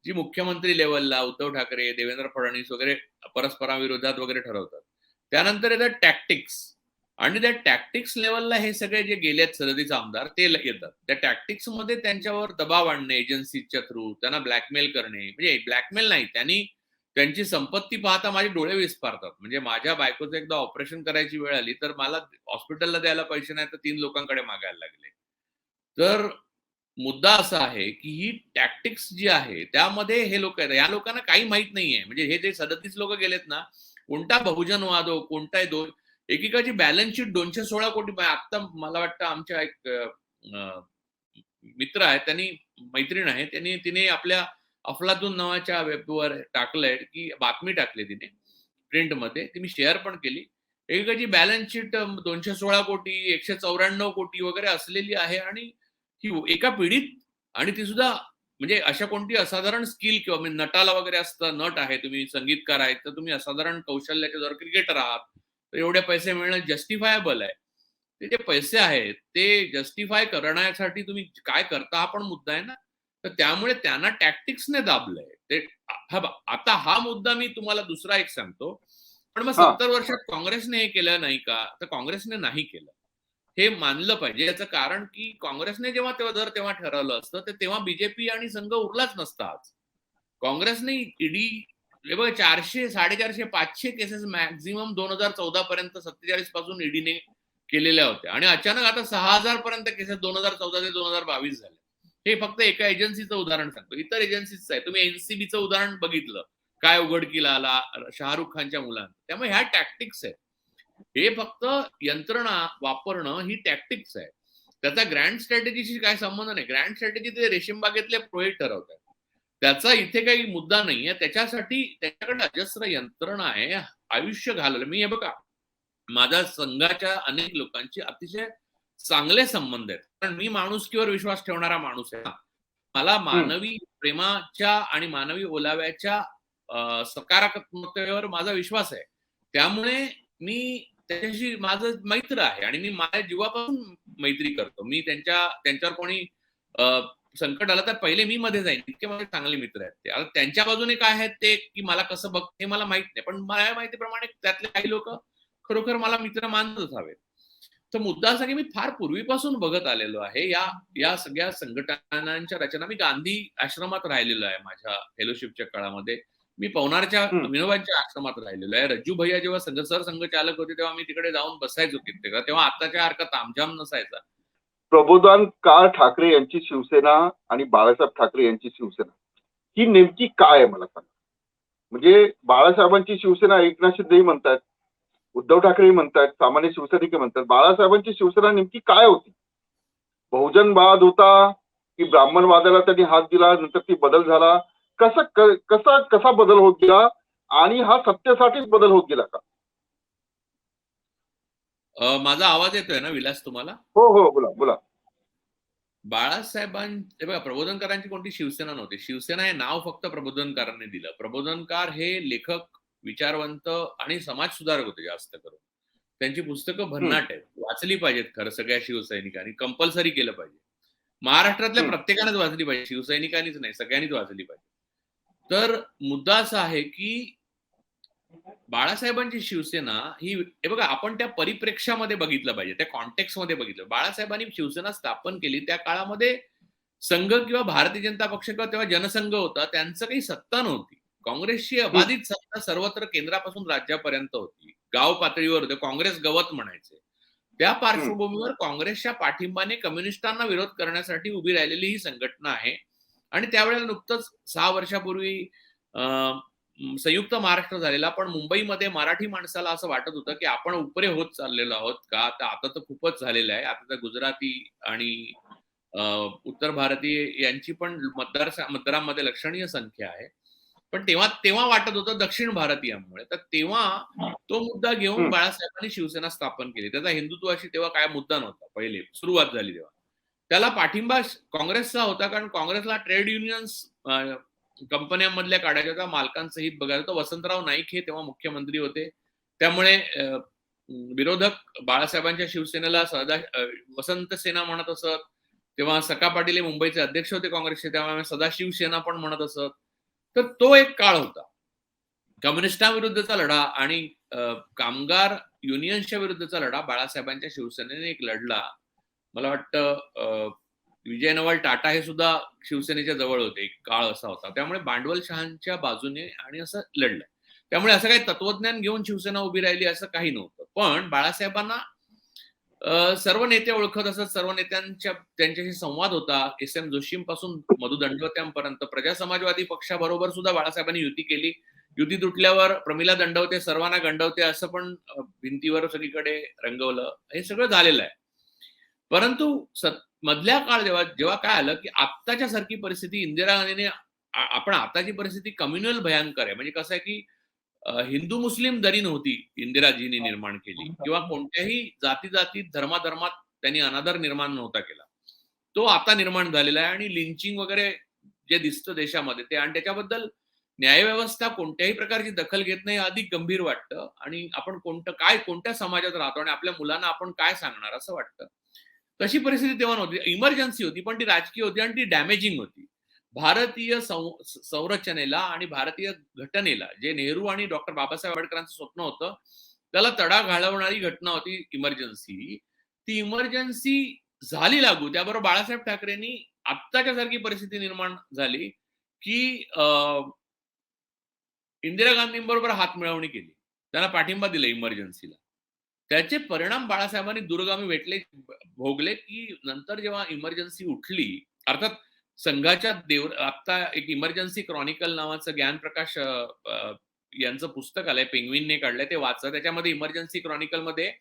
जी मुख्यमंत्री लेवलला उद्धव ठाकरे, देवेंद्र फडणवीस वगैरे परस्पराविरोधात वगैरे ठरवतात. त्यानंतर येतात टॅक्टिक्स. आणि त्या टॅक्टिक्स लेवलला हे सगळे जे गेलेत सदतीचे आमदार ते येतात. त्या टॅक्टिक्स मध्ये त्यांच्यावर दबाव आणणे एजन्सीच्या थ्रू, त्यांना ब्लॅकमेल करणे, म्हणजे ब्लॅकमेल नाही, त्यांची संपत्ती पाहता माझे डोळे विस्फारतात. म्हणजे माझ्या बायकोचं एकदा ऑपरेशन करायची वेळ आली तर मला हॉस्पिटलला द्यायला पैसे नाही तर 3 लोकांकडे मागायला लागले. तर मुद्दा असा आहे की ही टॅक्टिक्स जी आहे त्यामध्ये हे लोक आहेत, या लोकांना काही माहित नाहीये. म्हणजे हे जे 37 लोक गेलेत ना, कोणता बहुजनवाद हो, कोणताही एकेकाची बॅलन्स शीट 216 कोटी. आता मला वाटतं आमच्या एक मित्र आहे, त्यांनी मैत्रीण आहे, तिने आपल्या अफलातून नावाच्या वेबवर टाकलंय की बातमी टाकली तिने प्रिंटमध्ये, ती मी शेअर पण केली. एकेकाची बॅलन्स शीट 216 कोटी 194 कोटी वगैरे असलेली आहे. आणि ही एका पिढीत, आणि ती सुद्धा म्हणजे अशा कोणती असाधारण स्किल किंवा म्हणजे नटाला वगैरे असतं, नट आहे तुम्ही, संगीतकार आहेत, तर तुम्ही असाधारण कौशल्याचे जर क्रिकेटर आहात तर एवढे पैसे मिळणं जस्टिफायबल आहे. ते जे पैसे आहेत ते जस्टिफाय करण्यासाठी तुम्ही काय करता हा पण मुद्दा आहे ना. तर त्यामुळे त्यांना टॅक्टिक्सने दाबलंय ते. आता हा मुद्दा मी तुम्हाला दुसरा एक सांगतो. पण मग हा 70 वर्षात काँग्रेसने हे केलं नाही का? तर काँग्रेसने नाही केलं, हे मानलं पाहिजे. याचं कारण की काँग्रेसने तेव्हा ठरवलं असतं तर तेव्हा बीजेपी आणि संघ उरलाच नसता आज. काँग्रेसने ईडी हे बघा 400 450 500 केसेस मॅक्झिमम 2014 पर्यंत 47 पासून ईडीने केलेल्या होत्या, आणि अचानक आता 6000 पर्यंत केसेस 2014 ते 2022 झाले. हे फक्त एका एजन्सीचं उदाहरण सांगतो, इतर एजन्सीचं आहे. तुम्ही एनसीबीचं उदाहरण बघितलं, काय उघडकीला आला शाहरुख खानच्या मुलांना. त्यामुळे ह्या टॅक्टिक्स आहेत. हे फक्त यंत्रणा वापरणं ही टॅक्टिक्स आहे. त्याचा ग्रँड स्ट्रॅटेजीशी काय संबंध नाही. ग्रँड स्ट्रॅटेजी ते रेशीमबागेतले पुरोहित ठरवतात. त्याचा इथे काही मुद्दा नाहीये. त्याच्यासाठी त्याच्याकडे अजस्र यंत्रणा आहे. आयुष्य घालवलं. मी हे बघा, माझ्या संघाच्या अनेक लोकांची अतिशय चांगले संबंध आहेत. कारण मी माणुसकीवर विश्वास ठेवणारा माणूस आहे. मला मानवी प्रेमाच्या आणि मानवी ओलाव्याच्या सकारात्मकतेवर माझा विश्वास आहे. त्यामुळे मी त्याच्याशी माझं मैत्र आहे आणि मी माझ्या जीवापासून मैत्री करतो. मी त्यांच्यावर कोणी संकट आलं तर पहिले मी मध्ये जाईन. इतके माझे चांगले मित्र आहेत ते. आता त्यांच्या बाजूने काय आहेत ते, की मला कसं बघते हे मला माहित नाही. पण मला माहितीप्रमाणे त्यातले काही लोक खरोखर मला मित्र मानतच हवेत. तर मुद्दा असा की मी फार पूर्वीपासून बघत आलेलो आहे या सगळ्या संघटनांच्या रचना. मी गांधी आश्रमात राहिलेलो आहे माझ्या फेलोशिपच्या काळामध्ये. मी पवनारच्या विनोबांच्या आश्रमात राहिलेलो आहे. रज्जू भैया जेव्हा संघचालक होते तेव्हा मी तिकडे जाऊन बसायचो कित्येक. तेव्हा आताच्या सारखा तामझाम नसायचा. प्रबोधन काळ ठाकरे यांची शिवसेना आणि बाळासाहेब ठाकरे यांची शिवसेना ही नेमकी काय आहे मला सांगा. म्हणजे बाळासाहेबांची शिवसेना एकनाथ शिंदेही म्हणतात, उद्धव ठाकरेही म्हणतात, सामान्य शिवसैनिक म्हणतात. बाळासाहेबांची शिवसेना नेमकी काय होती? बहुजनवाद होता की ब्राह्मणवादाला त्यांनी हात दिला, नंतर ती बदल झाला? कसा बदल होत गेला आणि हा सत्तेसाठीच बदल होत गेला का? माझा आवाज येतोय ना विलास तुम्हाला? हो हो, बोला बोला. बाळासाहेबांचे बघा, प्रबोधनकारांची कोणती शिवसेना नव्हती. शिवसेना हे नाव फक्त प्रबोधनकारांनी दिलं. प्रबोधनकार हे लेखक, विचारवंत आणि समाजसुधारक होते जास्त करून. त्यांची पुस्तकं भन्नाट आहेत, वाचली पाहिजेत खरं सगळ्या शिवसैनिकांनी, कंपल्सरी केलं पाहिजे. महाराष्ट्रातल्या प्रत्येकानेच वाचली पाहिजे, शिवसैनिकांनीच नाही, सगळ्यांनीच वाचली पाहिजे. तर मुद्दा असा आहे की बाळासाहेबांची शिवसेना ही, हे बघा, आपण त्या परिप्रेक्ष्यामध्ये बघितलं पाहिजे, त्या कॉन्टेक्स्ट मध्ये बघितलं. बाळासाहेबांनी शिवसेना स्थापन केली त्या काळामध्ये संघ किंवा भारतीय जनता पक्ष किंवा तेव्हा जनसंघ होता, त्यांचं काही सत्ता नव्हती. काँग्रेसची अबाधित सत्ता सर्वत्र केंद्रापासून राज्यापर्यंत होती, गाव पातळीवर होते. काँग्रेस गवत म्हणायचे. त्या पार्श्वभूमीवर काँग्रेसच्या पाठिंबाने कम्युनिस्टांना विरोध करण्यासाठी उभी राहिलेली ही संघटना आहे. आणि त्यावेळेला नुकतंच 6 वर्षापूर्वी संयुक्त महाराष्ट्र झालेला. पण मुंबईमध्ये मराठी माणसाला असं वाटत होतं की आपण उपरे होत चाललेलो आहोत का. आता तर खूपच झालेलं आहे. आता तर गुजराती आणि उत्तर भारतीय यांची पण मतदारांमध्ये लक्षणीय संख्या आहे. पण तेव्हा वाटत होतं दक्षिण भारतीयांमुळे. तर तेव्हा तो मुद्दा घेऊन बाळासाहेबांनी शिवसेना स्थापन केली. त्याचा हिंदुत्वाशी तेव्हा काय मुद्दा नव्हता. पहिले सुरुवात झाली तेव्हा त्याला पाठिंबा काँग्रेसचा होता, कारण काँग्रेसला ट्रेड युनियन्स कंपन्यांमधल्या काढायच्या होत्या, मालकांचं हित बघायचं होतं. वसंतराव नाईक हे तेव्हा मुख्यमंत्री होते. त्यामुळे विरोधक बाळासाहेबांच्या शिवसेनेला वसंत सेना म्हणत असत. तेव्हा सखा पाटील हे मुंबईचे अध्यक्ष होते काँग्रेसचे, त्यामुळे सदाशिव सेना पण म्हणत असत. तर तो एक काळ होता कम्युनिस्टांविरुद्धचा लढा. आणि कामगार युनियन्सच्या विरुद्धचा लढा बाळासाहेबांच्या शिवसेनेने एक लढला. मला वाटतं विजय नवल टाटा हे सुद्धा शिवसेनेच्या जवळ होते, एक काळ असा होता. त्यामुळे भांडवलशहांच्या बाजूने आणि असं लढलं. त्यामुळे असं काही तत्वज्ञान घेऊन शिवसेना उभी राहिली असं काही नव्हतं. पण बाळासाहेबांना सर्व नेते ओळखत असत, सर्व त्यांच्याशी संवाद होता. एस.एम. जोशींपासून मधु दंडवत्यांपर्यंत प्रजा समाजवादी पक्षाबरोबर सुद्धा बाळासाहेबांनी युती केली. युती तुटल्यावर प्रमिला दंडवते सर्वांना गंडवते असं पण भिंतीवर सगळीकडे रंगवलं. हे सगळं झालेलं आहे. परंतु मधल्या काळ जेव्हा काय आलं की आत्ताच्या सारखी परिस्थिती इंदिरा गांधीने आपण आताची परिस्थिती कम्युनल भयंकर आहे. म्हणजे कसं आहे की हिंदू मुस्लिम दरी नव्हती इंदिराजींनी निर्माण केली, किंवा कोणत्याही जातीत धर्मात त्यांनी अनादर निर्माण नव्हता केला. तो आता निर्माण झालेला आहे. आणि लिंचिंग वगैरे जे दिसतं देशामध्ये ते, आणि त्याच्याबद्दल न्यायव्यवस्था कोणत्याही प्रकारची दखल घेत नाही, अधिक गंभीर वाटतं. आणि आपण कोणत्या समाजात राहतो आणि आपल्या मुलांना आपण काय सांगणार असं वाटतं. तशी परिस्थिती तेव्हा नव्हती. इमर्जन्सी होती, पण ती राजकीय होती आणि ती डॅमेजिंग होती. भारतीय संरचनेला आणि भारतीय घटनेला, जे नेहरू आणि डॉक्टर बाबासाहेब आंबेडकरांचं स्वप्न होतं, त्याला तडा घालवणारी घटना होती इमर्जन्सी. ती इमर्जन्सी झाली लागू. त्याबरोबर बाळासाहेब ठाकरेंनी आत्ताच्या सारखी परिस्थिती निर्माण झाली की इंदिरा गांधींबरोबर हात मिळवणी केली, त्यांना पाठिंबा दिला इमर्जन्सीला. त्याचे परिणाम बाळासाहेबांनी दूरगामी भोगले की नंतर जेव्हा इमर्जन्सी उठली, अर्थात संघाच्या आता एक इमर्जन्सी क्रॉनिकल नावाचं ज्ञानप्रकाश यांचं पुस्तक आलंय, पेंग्विनने काढलंय, ते वाचा. त्याच्यामध्ये इमर्जन्सी क्रॉनिकल मध्ये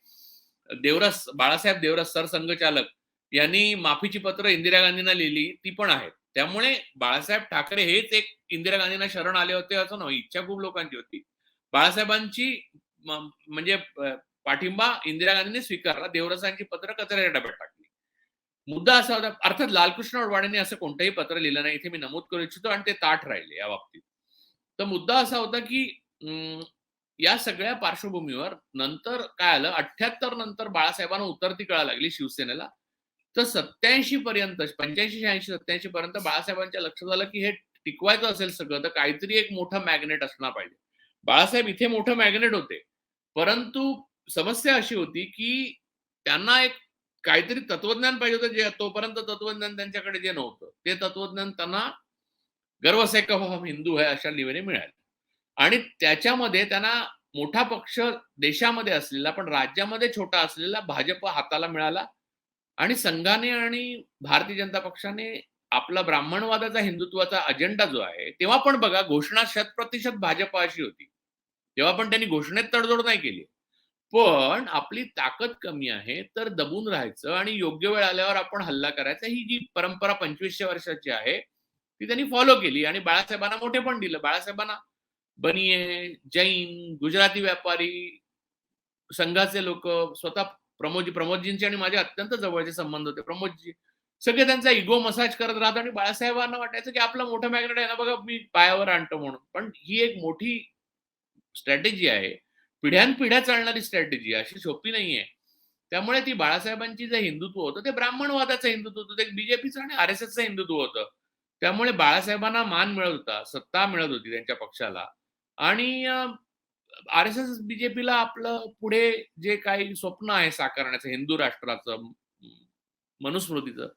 बाळासाहेब देवरस सरसंघचालक यांनी माफीची पत्र इंदिरा गांधींना लिहिली, ती पण आहेत. त्यामुळे बाळासाहेब ठाकरे हेच एक इंदिरा गांधींना शरण आले होते असं नव्हे, इच्छा खूप लोकांची होती. बाळासाहेबांची म्हणजे पाठिंबा इंदिरा गांधींनी स्वीकारला, देवरसांची पत्र कचऱ्याच्या डब्यात टाकली. मुद्दा असा होता, अर्थात लालकृष्ण अडवाणींनी असं कोणतंही पत्र लिहिलं नाही, इथे मी नमूद करू इच्छितो, आणि ते ताठ राहिले या बाबतीत. तर मुद्दा असा होता की या सगळ्या पार्श्वभूमीवर नंतर काय आलं, 78 नंतर बाळासाहेबांना उतरती कळा लागली शिवसेनेला. तर 87 पर्यंत, 85, 86, 87 पर्यंत बाळासाहेबांच्या लक्षात आलं की हे टिकवायचं असेल सगळं तर काहीतरी एक मोठं मॅग्नेट असणार पाहिजे. बाळासाहेब इथे मोठं मॅग्नेट होते, परंतु समस्या अशी होती की त्यांना एक काहीतरी तत्वज्ञान पाहिजे होतं, जे तोपर्यंत तत्वज्ञान त्यांच्याकडे जे नव्हतं, ते तत्वज्ञान त्यांना गर्व से कहो हम हिंदू है अशा निवेदने मिळाले. आणि त्याच्यामध्ये त्यांना मोठा पक्ष देशामध्ये असलेला पण राज्यामध्ये छोटा असलेला भाजप हाताला मिळाला. आणि संघाने आणि भारतीय जनता पक्षाने आपला ब्राह्मणवादाचा हिंदुत्वाचा अजेंडा जो आहे, तेव्हा पण बघा घोषणा 100% भाजप अशी होती, तेव्हा पण त्यांनी घोषणेत तडजोड नाही केली. पण आपली ताकद कमी आहे तर दबून राहायचं आणि योग्य वेळ आल्यावर आपण हल्ला करायचा, ही जी परंपरा 2500 वर्षाची आहे ती त्यांनी फॉलो केली. आणि बाळासाहेबांना मोठे पण दिलं. बाळासाहेबांना बनिये, जैन, गुजराती व्यापारी, संघाचे लोक, स्वतः प्रमोदजींचे आणि माझे अत्यंत जवळचे संबंध होते. प्रमोदजी सगळे त्यांचा इगो मसाज करत राहत आणि बाळासाहेबांना वाटायचं की आपलं मोठं मॅग्नेट आहे ना बघा, मी पायावर आणतो म्हणून. पण ही एक मोठी स्ट्रॅटेजी आहे, पिढ्यानपिढ्या चालणारी स्ट्रॅटेजी, अशी सोपी नाहीये. त्यामुळे ती बाळासाहेबांची जे हिंदुत्व होतं ते ब्राह्मणवादाचं हिंदुत्व होतं, ते बीजेपीचं आणि आरएसएसचं हिंदुत्व होतं. त्यामुळे बाळासाहेबांना मान मिळत होता, सत्ता मिळत होती त्यांच्या पक्षाला. आणि आरएसएस बीजेपीला आपलं पुढे जे काही स्वप्न आहे साकारण्याचं, हिंदू राष्ट्राचं, मनुस्मृतीचं,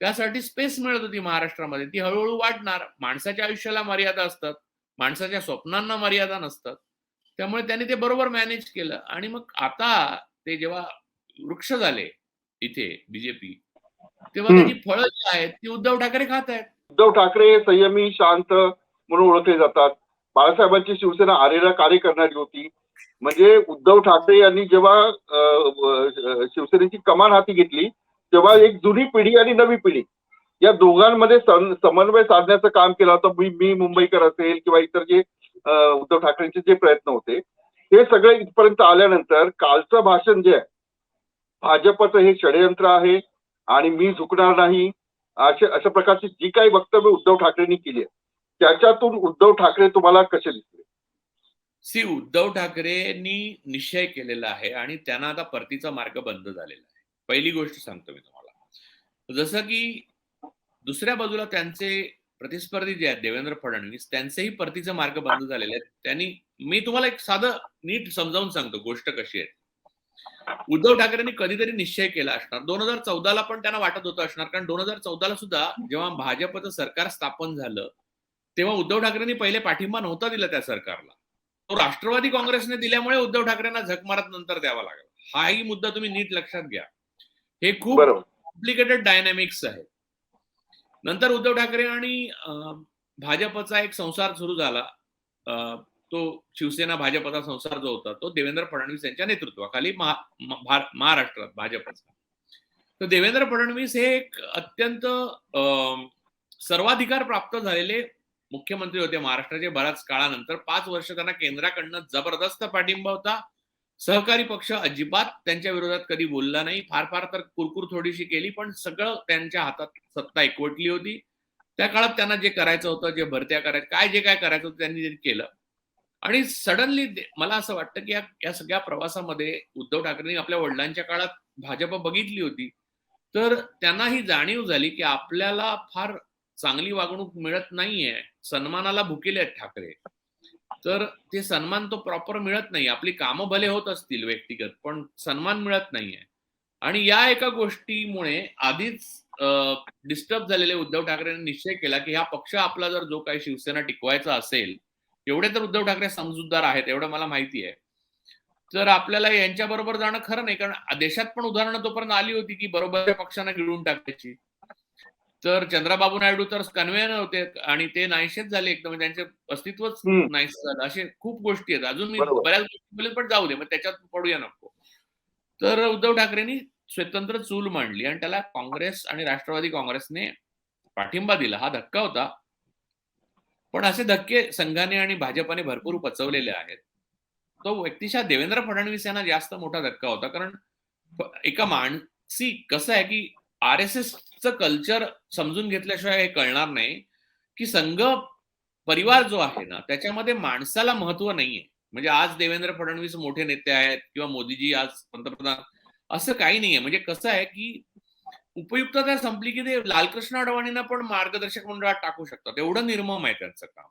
त्यासाठी स्पेस मिळत होती महाराष्ट्रामध्ये. ती हळूहळू वाढणार. माणसाच्या आयुष्याला मर्यादा असतात, माणसाच्या स्वप्नांना मर्यादा नसतात. त्यामुळे त्यांनी ते बरोबर मॅनेज केलं. आणि मग आता ते जेव्हा वृक्ष झाले इथे बीजेपी, तेव्हा त्याची फळं जी आहेत ती उद्धव ठाकरे खात आहेत. उद्धव ठाकरे संयमी, शांत म्हणून ओळखले जातात. बाळासाहेबांची शिवसेना आरेला कार्य करणारी होती. म्हणजे उद्धव ठाकरे यांनी जेव्हा शिवसेनेची कमान हाती घेतली, तेव्हा एक जुनी पिढी आणि नवी पिढी या दोघांमध्ये समन्वय साधण्याचं काम केलं होतं. मी मुंबईकर असेल किंवा इतर जे उद्धव ठाकरेंचे जे प्रयत्न होते, ते सगळे इथपर्यंत आल्यानंतर कालचं भाषण जे आहे, भाजपचं हे षडयंत्र आहे आणि मी झुकणार नाही, अशा प्रकारची जी काही वक्तव्य उद्धव ठाकरेंनी केली आहे, त्याच्यातून उद्धव ठाकरे तुम्हाला कसे दिसले? उद्धव ठाकरेंनी निश्चय केलेला आहे आणि त्यांना आता परतीचा मार्ग बंद झालेला आहे. पहिली गोष्ट सांगतो मी तुम्हाला, जसं की दुसऱ्या बाजूला त्यांचे प्रतिस्पर्धी जे आहेत देवेंद्र फडणवीस, त्यांचेही परतीचा मार्ग बंद झालेले आहेत. मी तुम्हाला एक साधं नीट समजावून सांगतो गोष्ट कशी आहे. उद्धव ठाकरेंनी कधीतरी निश्चय केला असणार. 2014ला पण त्यांना वाटत होतं असणार, कारण 2014ला सुद्धा जेव्हा भाजपचं सरकार स्थापन झालं तेव्हा उद्धव ठाकरेंनी पहिले पाठिंबा नव्हता दिला त्या सरकारला. तो राष्ट्रवादी काँग्रेसने दिल्यामुळे उद्धव ठाकरेंना झक मारत नंतर द्यावा लागला. हाही मुद्दा तुम्ही नीट लक्षात घ्या. हे खूप बरोबर. कॉम्प्लिकेटेड डायनॅमिक्स आहे. नंतर उद्धव ठाकरे आणि भाजपचा एक संसार सुरू झाला. तो शिवसेना भाजपचा संसार जो होता तो देवेंद्र फडणवीस यांच्या नेतृत्वाखाली महाराष्ट्रात भाजपचा. तर देवेंद्र फडणवीस हे एक अत्यंत सर्वाधिकार प्राप्त झालेले मुख्यमंत्री होते महाराष्ट्राचे. बऱ्याच काळानंतर 5 वर्ष त्यांना केंद्राकडनं जबरदस्त पाठिंबा होता. सहकारी पक्ष अजिबात त्यांच्या विरोधात कधी बोलला नाही. फार फार तर कुरकुर थोडीशी केली, पण सगळं त्यांच्या हातात सत्ता एकवटली होती. त्या काळात त्यांना जे करायचं होतं, जे भरत्या करायचं, जे काय करायचं होतं त्यांनी ते केलं. आणि सडनली मला असं वाटतं की या सगळ्या प्रवासामध्ये उद्धव ठाकरेंनी आपल्या वडिलांच्या काळात भाजप बघितली होती, तर त्यांना ही जाणीव झाली की आपल्याला फार चांगली वागणूक मिळत नाहीये. सन्मानाला भुकेले आहेत ठाकरे. तर ते सन्मान तो प्रॉपर मिळत नाही. आपली कामं भले होत असतील व्यक्तिगत, पण सन्मान मिळत नाहीये. आणि या एका गोष्टीमुळे आधीच डिस्टर्ब झालेले उद्धव ठाकरेंनी निश्चय केला की हा पक्ष आपला जर जो काही शिवसेना टिकवायचा असेल, एवढे तर उद्धव ठाकरे समजूतदार आहेत एवढं मला माहिती आहे, तर आपल्याला यांच्या बरोबर जाणं खरं नाही. कारण देशात पण उदाहरणं तोपर्यंत आली होती की बरोबरच्या पक्षांना गिळून टाकायची. तर चंद्राबाबू नायडू तर कन्व्हेनर होते आणि ते नाहीशेच झाले एकदम. त्यांचे अस्तित्वच नाहीस झालं. असे खूप गोष्टी आहेत. अजून मी बऱ्याच गोष्टी बोलेन, पण जाऊ दे, मग त्याच्यात पडूया नको. तर उद्धव ठाकरेंनी स्वतंत्र चूल मांडली आणि त्याला काँग्रेस आणि राष्ट्रवादी काँग्रेसने पाठिंबा दिला. हा धक्का होता. पण असे धक्के संघाने आणि भाजपाने भरपूर पचवलेले आहेत. तो व्यक्तिशः देवेंद्र फडणवीस यांना जास्त मोठा धक्का होता. कारण एका मानसिक कसं आहे की RSSचं कल्चर समजून घेतल्याशिवाय हे कळणार नाही की संघ परिवार जो आहे ना त्याच्यामध्ये माणसाला महत्व नाहीये. म्हणजे आज देवेंद्र फडणवीस मोठे नेते आहेत किंवा मोदीजी आज पंतप्रधान असं काही नाहीये. म्हणजे कसं आहे की उपयुक्तता संपली की ते लालकृष्ण अडवाणींना पण मार्गदर्शक मंडळात टाकू शकतात. एवढं निर्मम आहे त्यांचं काम.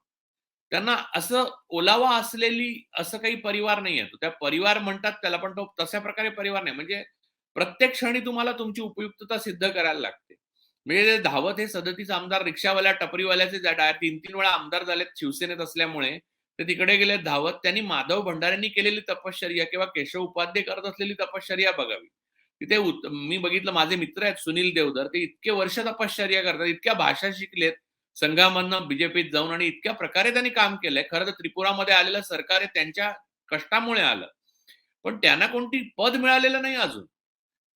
त्यांना असं ओलावा असलेली असं काही परिवार नाहीये. त्या परिवार म्हणतात त्याला, पण तो तशा प्रकारे परिवार नाही. म्हणजे प्रत्येक क्षणी तुम्हाला तुमची उपयुक्तता सिद्ध करायला लागते. म्हणजे धावत हे 37 आमदार रिक्षावाल्या टपरीवाल्याचे 3-3 वेळा आमदार झालेत शिवसेनेत असल्यामुळे ते तिकडे गेले धावत. त्यांनी माधव भंडारेंनी केलेली तपश्चर्या किंवा केशव उपाध्ये करत असलेली तपश्चर्या बघावी. तिथे मी बघितलं, माझे मित्र आहेत सुनील देवधर, ते इतके वर्ष तपश्चर्या करतात, इतक्या भाषा शिकलेत संघामधनं बीजेपीत जाऊन आणि इतक्या प्रकारे त्यांनी काम केलंय. खरं तर त्रिपुरामध्ये आलेलं सरकार हे त्यांच्या कष्टामुळे आलं, पण त्यांना कोणती पद मिळालेलं नाही अजून.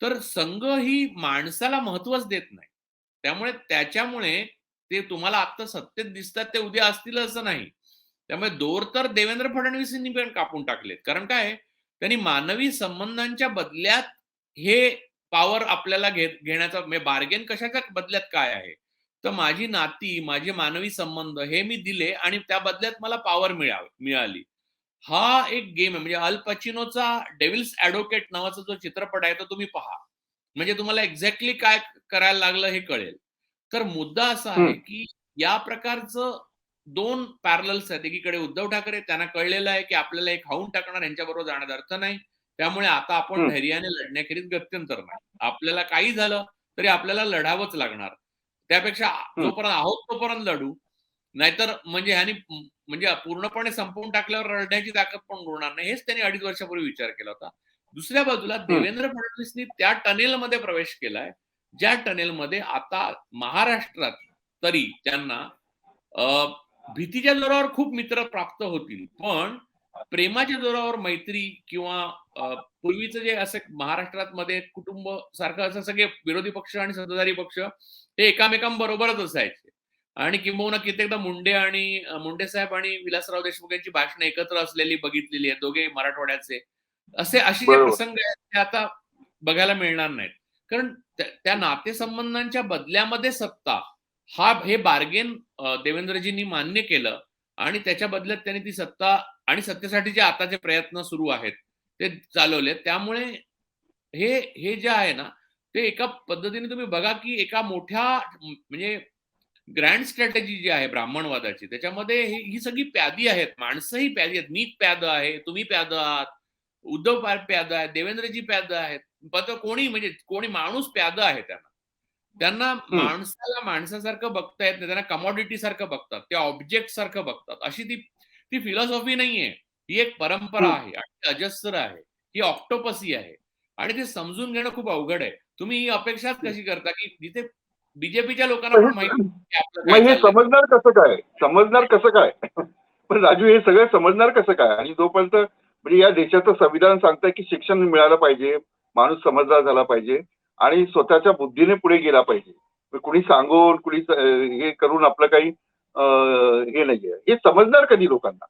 तर संघ ही माणसाला महत्वच देत नाही. त्याच्यामुळे ते तुम्हाला आता सत्तेत दिसतात ते उद्या असतील असं नाही. त्यामुळे दोर तर देवेंद्र फडणवीसांनी पण कापून टाकलेत. कारण काय, त्यांनी मानवी संबंधांच्या बदल्यात हे पॉवर आपल्याला घेण्याचा बार्गेन कशाच्या बदल्यात काय आहे, तर माझी नाती, माझे मानवी संबंध हे मी दिले आणि त्या बदल्यात मला पॉवर मिळाली. हा एक गेम आहे. म्हणजे अल पचिनोचा डेव्हिल्स ऍडव्होकेट नावाचा जो चित्रपट आहे तो तुम्ही पहा, म्हणजे तुम्हाला एक्झॅक्टली काय करायला लागलं हे कळेल. तर मुद्दा असा आहे की या प्रकारचं 2 पॅरलल्स आहेत. एकीकडे उद्धव ठाकरे, त्यांना कळलेलं आहे की आपल्याला हे खाऊन टाकणार, यांच्याबरोबर जाण्यात अर्थ नाही. त्यामुळे आता आपण धैर्याने लढण्याखेरीज गत्यंतर नाही. आपल्याला काही झालं तरी आपल्याला लढावंच लागणार. त्यापेक्षा जोपर्यंत आहोत तोपर्यंत लढू, नाहीतर म्हणजे ह्यानी म्हणजे पूर्णपणे संपवून टाकल्यावर लढण्याची ताकद पण उरणार नाही. हेच त्यांनी 2.5 वर्षापूर्वी विचार केला होता. दुसऱ्या बाजूला देवेंद्र फडणवीसनी त्या टनेलमध्ये प्रवेश केलाय, ज्या टनेलमध्ये आता महाराष्ट्रात तरी त्यांना भीतीच्या जोरावर खूप मित्र प्राप्त होतील, पण प्रेमाच्या जोरावर मैत्री किंवा पूर्वीचं जे असं महाराष्ट्रात मध्ये कुटुंब सारखं असं सगळे विरोधी पक्ष आणि सत्ताधारी पक्ष हे एकामेकांबरोबरच असायचे. आणि किंबहुना कित्येकदा मुंडे साहेब आणि विलासराव देशमुख यांची भाषणं एकत्र असलेली बघितलेली आहेत, दोघे मराठवाड्याचे. अशी जे प्रसंग आहेत ते आता बघायला मिळणार नाहीत. कारण त्या नातेसंबंधांच्या बदल्यामध्ये सत्ता हे बार्गेन देवेंद्रजींनी मान्य केलं आणि त्याच्या बदल्यात त्यांनी ती सत्ता आणि सत्तेसाठीचे आताचे प्रयत्न सुरू आहेत ते चालवले. त्यामुळे हे जे आहे ना ते एका पद्धतीने तुम्ही बघा की एका मोठ्या म्हणजे ग्रँड स्ट्रॅटेजी जी आहे ब्राह्मणवादाची, त्याच्यामध्ये ही सगळी प्यादी आहेत, माणसंही प्यादी आहेत. मी प्याद आहे, तुम्ही प्याद आहात, उद्धव प्यादा आहेत, देवेंद्रजी प्यादा आहेत, कोणी म्हणजे कोणी माणूस प्यादा आहे त्यांना. त्यांना हम्म. माणसाला माणसासारखं बघता येत नाही, त्यांना कमॉडिटी सारखं बघतात, त्या ऑब्जेक्ट सारखं बघतात. अशी ती ती फिलॉसॉफी नाहीये. ही एक परंपरा हम्म. आहे आणि ती अजस्र आहे. ही ऑक्टोपसी आहे आणि ते समजून घेणं खूप अवघड आहे. तुम्ही ही अपेक्षाच कशी करता, की जिथे बीजेपीच्या लोकांना पण पण माहिती की आपलं काय मग हे चाललंय. समजणार कसं काय? समजणार कसं काय? पण राजू हे सगळं समजणार कसं काय? आणि जोपर्यंत म्हणजे या देशाचं संविधान सांगतंय की शिक्षण मिळालं पाहिजे, माणूस समजदार झाला पाहिजे आणि स्वतःच्या बुद्धीने पुढे गेला पाहिजे. मग कुणी सांगून कुणी हे करून आपलं काही हे नाहीये. हे समजणार कधी लोकांना?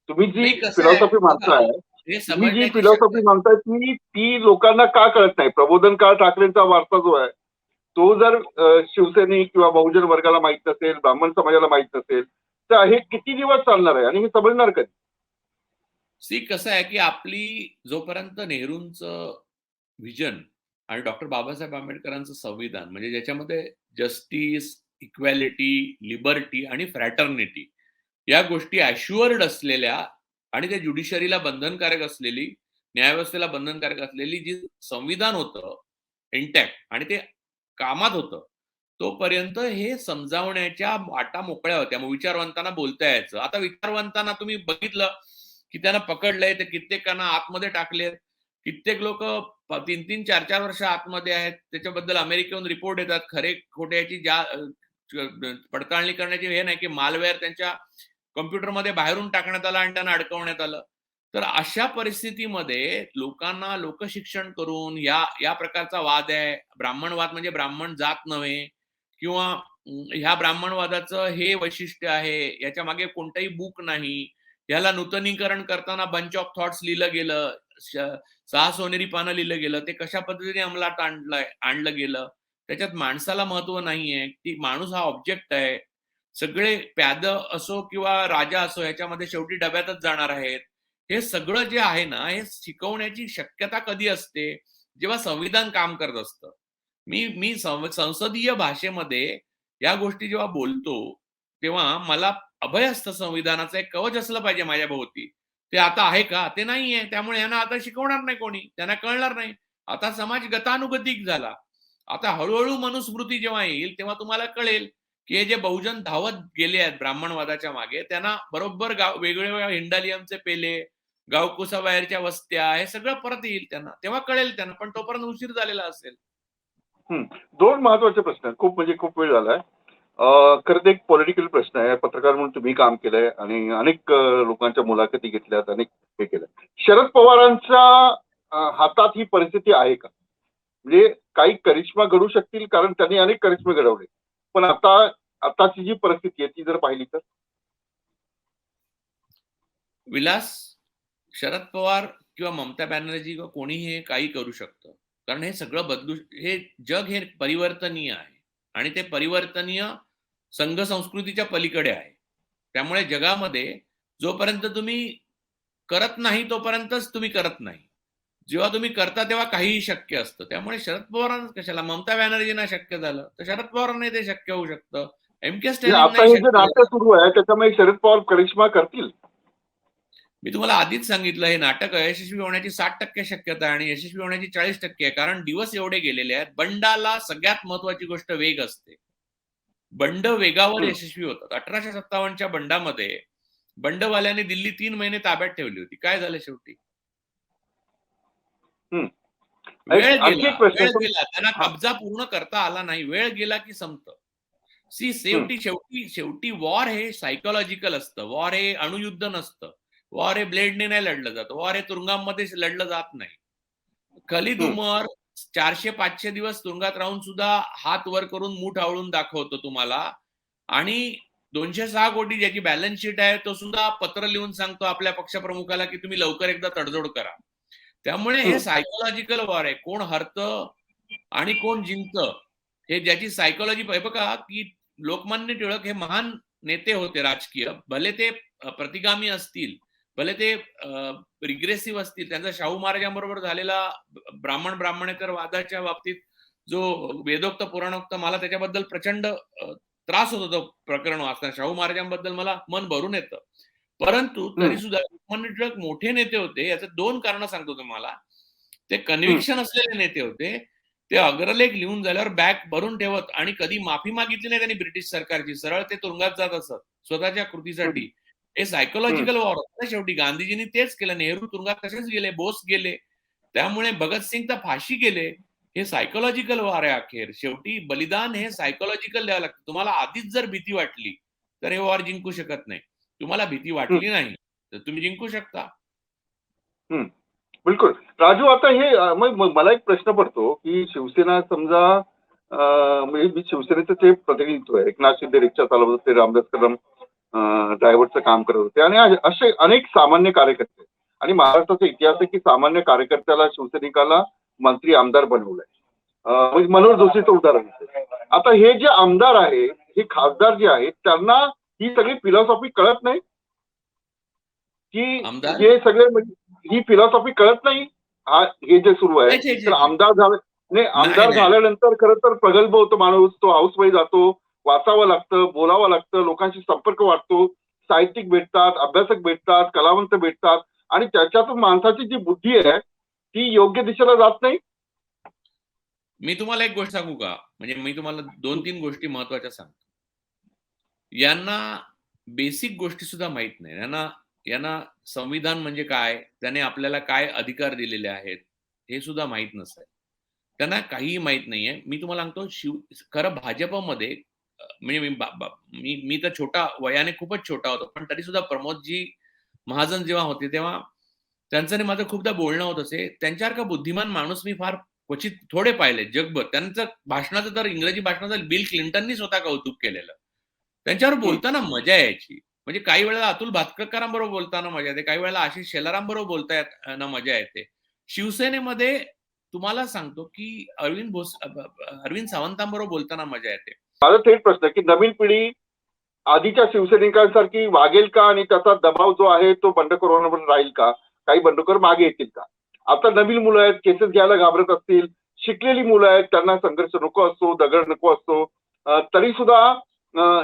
तुम्ही जी नाही कसं आहे फिलॉसॉफी बघा, मांडताय हे तुम्ही जी समजण्याची फिलॉसॉफी मांडताय ती लोकांना का कळत नाही? प्रबोधन काळ ठाकरेंचा वारसा जो आहे तो जर शिवसैनिक किंवा बहुजन वर्गाला माहित नसेल, ब्राह्मण समाजाला माहित नसेल, तर हे किती दिवस चालणार आहे आणि हे समजणार कधी? कसं आहे, की आपली जोपर्यंत नेहरूंचं व्हिजन आणि डॉक्टर बाबासाहेब आंबेडकरांचं संविधान म्हणजे ज्याच्यामध्ये जस्टिस, इक्वॅलिटी, लिबर्टी आणि फ्रॅटर्निटी या गोष्टी ॲश्युअर्ड असलेल्या आणि त्या ज्युडिशरीला बंधनकारक असलेली, न्यायव्यवस्थेला बंधनकारक असलेली जी संविधान होतं इंटॅक्ट आणि ते कामात होतं, तोपर्यंत हे समजावण्याच्या वाटा मोकळ्या होत्या. मग विचारवंतांना बोलता यायचं. आता विचारवंतांना तुम्ही बघितलं, की त्यांना पकडलंय, ते कित्येकांना आतमध्ये टाकलेत. कित्येक लोक 3-3, 4-4 वर्ष आतमध्ये आहेत. त्याच्याबद्दल अमेरिकेहून रिपोर्ट येतात. खरे खोटे याची पडताळणी करण्याची हे नाही, की मालवेअर त्यांच्या कॉम्प्युटरमध्ये बाहेरून टाकण्यात आला आणि त्यांना अडकवण्यात आलं. तर अशा परिस्थितीमध्ये लोकांना लोकशिक्षण करून या प्रकारचा वाद आहे. ब्राह्मणवाद म्हणजे ब्राह्मण जात नव्हे किंवा ह्या ब्राह्मणवादाचं हे वैशिष्ट्य आहे. याच्या मागे कोणतंही बुक नाही. याला नूतनीकरण करताना बंच ऑफ थॉट्स लिहिलं गेलं. 6 सोनेरी पानं लिहिलं गेलं. ते कशा पद्धतीने अंमलात आणलं गेलं. त्याच्यात माणसाला महत्व नाहीये. ती माणूस हा ऑब्जेक्ट आहे. सगळे प्यादं असो किंवा राजा असो ह्याच्यामध्ये शेवटी डब्यातच जाणार आहेत. हे सगळं जे आहे ना, हे शिकवण्याची शक्यता कधी असते? जेव्हा संविधान काम करत असतं. मी मी संसदीय भाषेमध्ये या गोष्टी जेव्हा बोलतो, तेव्हा मला अभय असतं संविधानाचं एक कवच असलं पाहिजे माझ्या भोवती. ते आता आहे का? ते नाहीये. त्यामुळे यांना आता शिकवणार नाही कोणी. त्यांना कळणार नाही. आता समाज गतानुगतिक झाला. आता हळू मनुस्मृती जेव्हा येईल, तेव्हा तुम्हाला कळेल, की हे जे बहुजन धावत गेले आहेत ब्राह्मणवादाच्या मागे, त्यांना बरोबर वेगवेगळ्या हिंडालियमचे पेले, गावकुसाबाहेरच्या वस्त्या, हे सगळं परत येईल त्यांना. तेव्हा कळेल त्यांना. पण तोपर्यंत उशीर झालेला असेल. दोन महत्वाचे प्रश्न आहेत. खूप म्हणजे खूप वेळ झालाय. खरं तर एक पॉलिटिकल प्रश्न आहे. पत्रकार म्हणून तुम्ही काम केलंय आणि अनेक लोकांच्या मुलाखती घेतल्यात, अनेक हे केलं. शरद पवारांच्या हातात ही परिस्थिती आहे का? म्हणजे काही करिश्मा घडू शकतील कारण त्यांनी अनेक करिश्मे घडवले. पण आताची जी परिस्थिती आहे ती जर पाहिली तर विलास, शरद पवार किंवा ममता बॅनर्जी किंवा कोणीही हे काही करू शकतं. कारण हे सगळं हे जग हे परिवर्तनीय आहे आणि ते परिवर्तनीय संघ संस्कृतीच्या पलीकडे आहे. त्यामुळे जगामध्ये जोपर्यंत तुम्ही करत नाही तोपर्यंतच तुम्ही करत नाही. जेव्हा तुम्ही करता तेव्हा काहीही शक्य असतं. त्यामुळे शरद पवारांना कशाला, ममता बॅनर्जींना शक्य झालं तर शरद पवारांनाही ते शक्य होऊ शकतं. एम.के. म्हणजे आता स्टॅलिननाही हे जे शक्य नाट्य झालं. सुरू आहे त्याच्यामुळे शरद पवार करिश्मा करतील. मी तुम्हाला आधीच सांगितलं, हे नाटक यशस्वी होण्याची 60% शक्यता आहे आणि यशस्वी होण्याची 40% आहे. कारण दिवस एवढे गेलेले आहेत. बंडाला सगळ्यात महत्वाची गोष्ट वेग असते. बंड वेगावर यशस्वी होतात. 1857च्या बंडामध्ये बंडवाल्याने दिल्ली 3 महिने ताब्यात ठेवली होती. काय झालं शेवटी? वेळ आणखी गेला, एक प्रश्न वेळ आहे. गेला. त्यांना कब्जा पूर्ण करता आला नाही. वेळ गेला की संपतं. शेवटी शेवटी शेवटी वॉर हे सायकोलॉजिकल असतं. वॉर हे अणुयुद्ध नसतं. वॉर हे ब्लेडने नाही लढलं जात. वॉर हे तुरुंगामध्ये लढलं जात नाही. खलीद उमर 400-500 दिवस तुरुंगात राहून सुद्धा हात वर करून मूठ आवळून दाखवतो तुम्हाला आणि 206 कोटी ज्याची बॅलन्स शीट आहे तो सुद्धा पत्र लिहून सांगतो आपल्या पक्षप्रमुखाला की तुम्ही लवकर एकदा तडजोड करा. त्यामुळे हे सायकोलॉजिकल वॉर आहे. कोण हरतं आणि कोण जिंकतं हे ज्याची सायकोलॉजी बघा, की लोकमान्य टिळक हे महान नेते होते राजकीय. भले ते प्रतिगामी असतील, भले ते रिग्रेसिव्ह असतील. त्यांचा शाहू महाराजांबरोबर झालेला ब्राह्मणेतर वादाच्या बाबतीत जो वेदोक्त पुराणोक्त, मला त्याच्याबद्दल प्रचंड त्रास होतो तो प्रकरण वाचताना. शाहू महाराजांबद्दल मला मन भरून येतं. परंतु तरी सुद्धा लोकमान्य टिळक मोठे नेते होते. याचं 2 कारणं सांगतो तुम्हाला. ते कन्व्हिक्शन असलेले नेते होते. ते अग्रलेख लिहून झाल्यावर बॅग भरून ठेवत आणि कधी माफी मागितली नाही त्यांनी ब्रिटिश सरकारची. सरळ ते तुरुंगात जात असत स्वतःच्या कृतीसाठी. हे सायकोलॉजिकल वॉर होतं ना शेवटी. गांधीजींनी तेच केलं. नेहरू तुरुंगात तसेच गेले, बोस गेले. त्यामुळे भगतसिंग तर फाशी गेले. हे सायकोलॉजिकल वॉर आहे अखेर. शेवटी बलिदान हे सायकोलॉजिकल द्यावं लागतं. तुम्हाला आधीच जर भीती वाटली तर हे वॉर जिंकू शकत नाही. तुम्हाला भीती वाटली नाही तर तुम्ही जिंकू शकता. बिलकुल. राजू, आता हे मग मला एक प्रश्न पडतो की शिवसेना समजा म्हणजे मी शिवसेनेचं ते प्रतिनिधित्व आहे. एकनाथ शिंदे रिक्षा चालवत होते, रामदास कदम ड्रायव्हरचं काम करत होते आणि असे अनेक सामान्य कार्यकर्ते आणि महाराष्ट्राचा इतिहास आहे की सामान्य कार्यकर्त्याला शिवसैनिकाला मंत्री आमदार बनवलंय. म्हणजे मनोहर जोशीचं उदाहरण आहे. आता हे जे आमदार आहे, हे खासदार जे आहेत, त्यांना ही सगळी फिलॉसॉफी कळत नाही की आमदार हे सगळे ही फिलॉसॉफी कळत नाही. हे जे सुरू आहे तर आमदार झालं नाही, आमदार झाल्यानंतर खरं तर प्रगल्भ होतो माणूस, तो हाऊसवाईफ जातो, वाचावं लागतं, बोलावं लागतं, लोकांशी संपर्क वाढतो, साहित्यिक भेटतात, अभ्यासक भेटतात, कलावंत भेटतात आणि त्याच्यातून माणसाची जी बुद्धी आहे ती योग्य दिशेला जात नाही. मी तुम्हाला एक गोष्ट सांगू का? म्हणजे मी तुम्हाला 2-3 गोष्टी महत्वाच्या सांगतो. यांना बेसिक गोष्टी सुद्धा माहित नाही. यांना संविधान म्हणजे काय, त्याने आपल्याला काय अधिकार दिलेले आहेत हे सुद्धा माहित नसतंय. त्यांना काहीही माहित नाहीये. मी तुम्हाला सांगतो खरं भाजपमध्ये म्हणजे मी तर छोटा, वयाने खूपच छोटा होतो, पण तरी सुद्धा प्रमोदजी महाजन जेव्हा होते तेव्हा त्यांचं आणि माझं खूपदा बोलणं होत असे. त्यांच्यासारखा बुद्धिमान माणूस मी फार क्वचित थोडे पाहिले जगभर. त्यांचं भाषणाचं तर इंग्रजी भाषणाचं बिल क्लिंटननी स्वतः कौतुक केलेलं. त्यांच्यावर बोलताना मजा यायची. म्हणजे काही वेळेला अतुल भातखळकरांबरोबर बोलताना मजा येते, काही वेळेला आशिष शेलारांबरोबर बोलताना मजा येते. शिवसेनेमध्ये तुम्हाला सांगतो की अरविंद सावंतांबरोबर बोलताना मजा येते. माझा थेट प्रश्न की नवीन पिढी आधीच्या शिवसैनिकांसारखी वागेल का आणि त्याचा दबाव जो आहे तो बंडखोरांवर राहील का? काही बंडखोर मागे येतील का? आता नवीन मुलं आहेत, केसेस घ्यायला घाबरत असतील, शिकलेली मुलं आहेत, त्यांना संघर्ष नको असतो, दगड नको असतो, तरी सुद्धा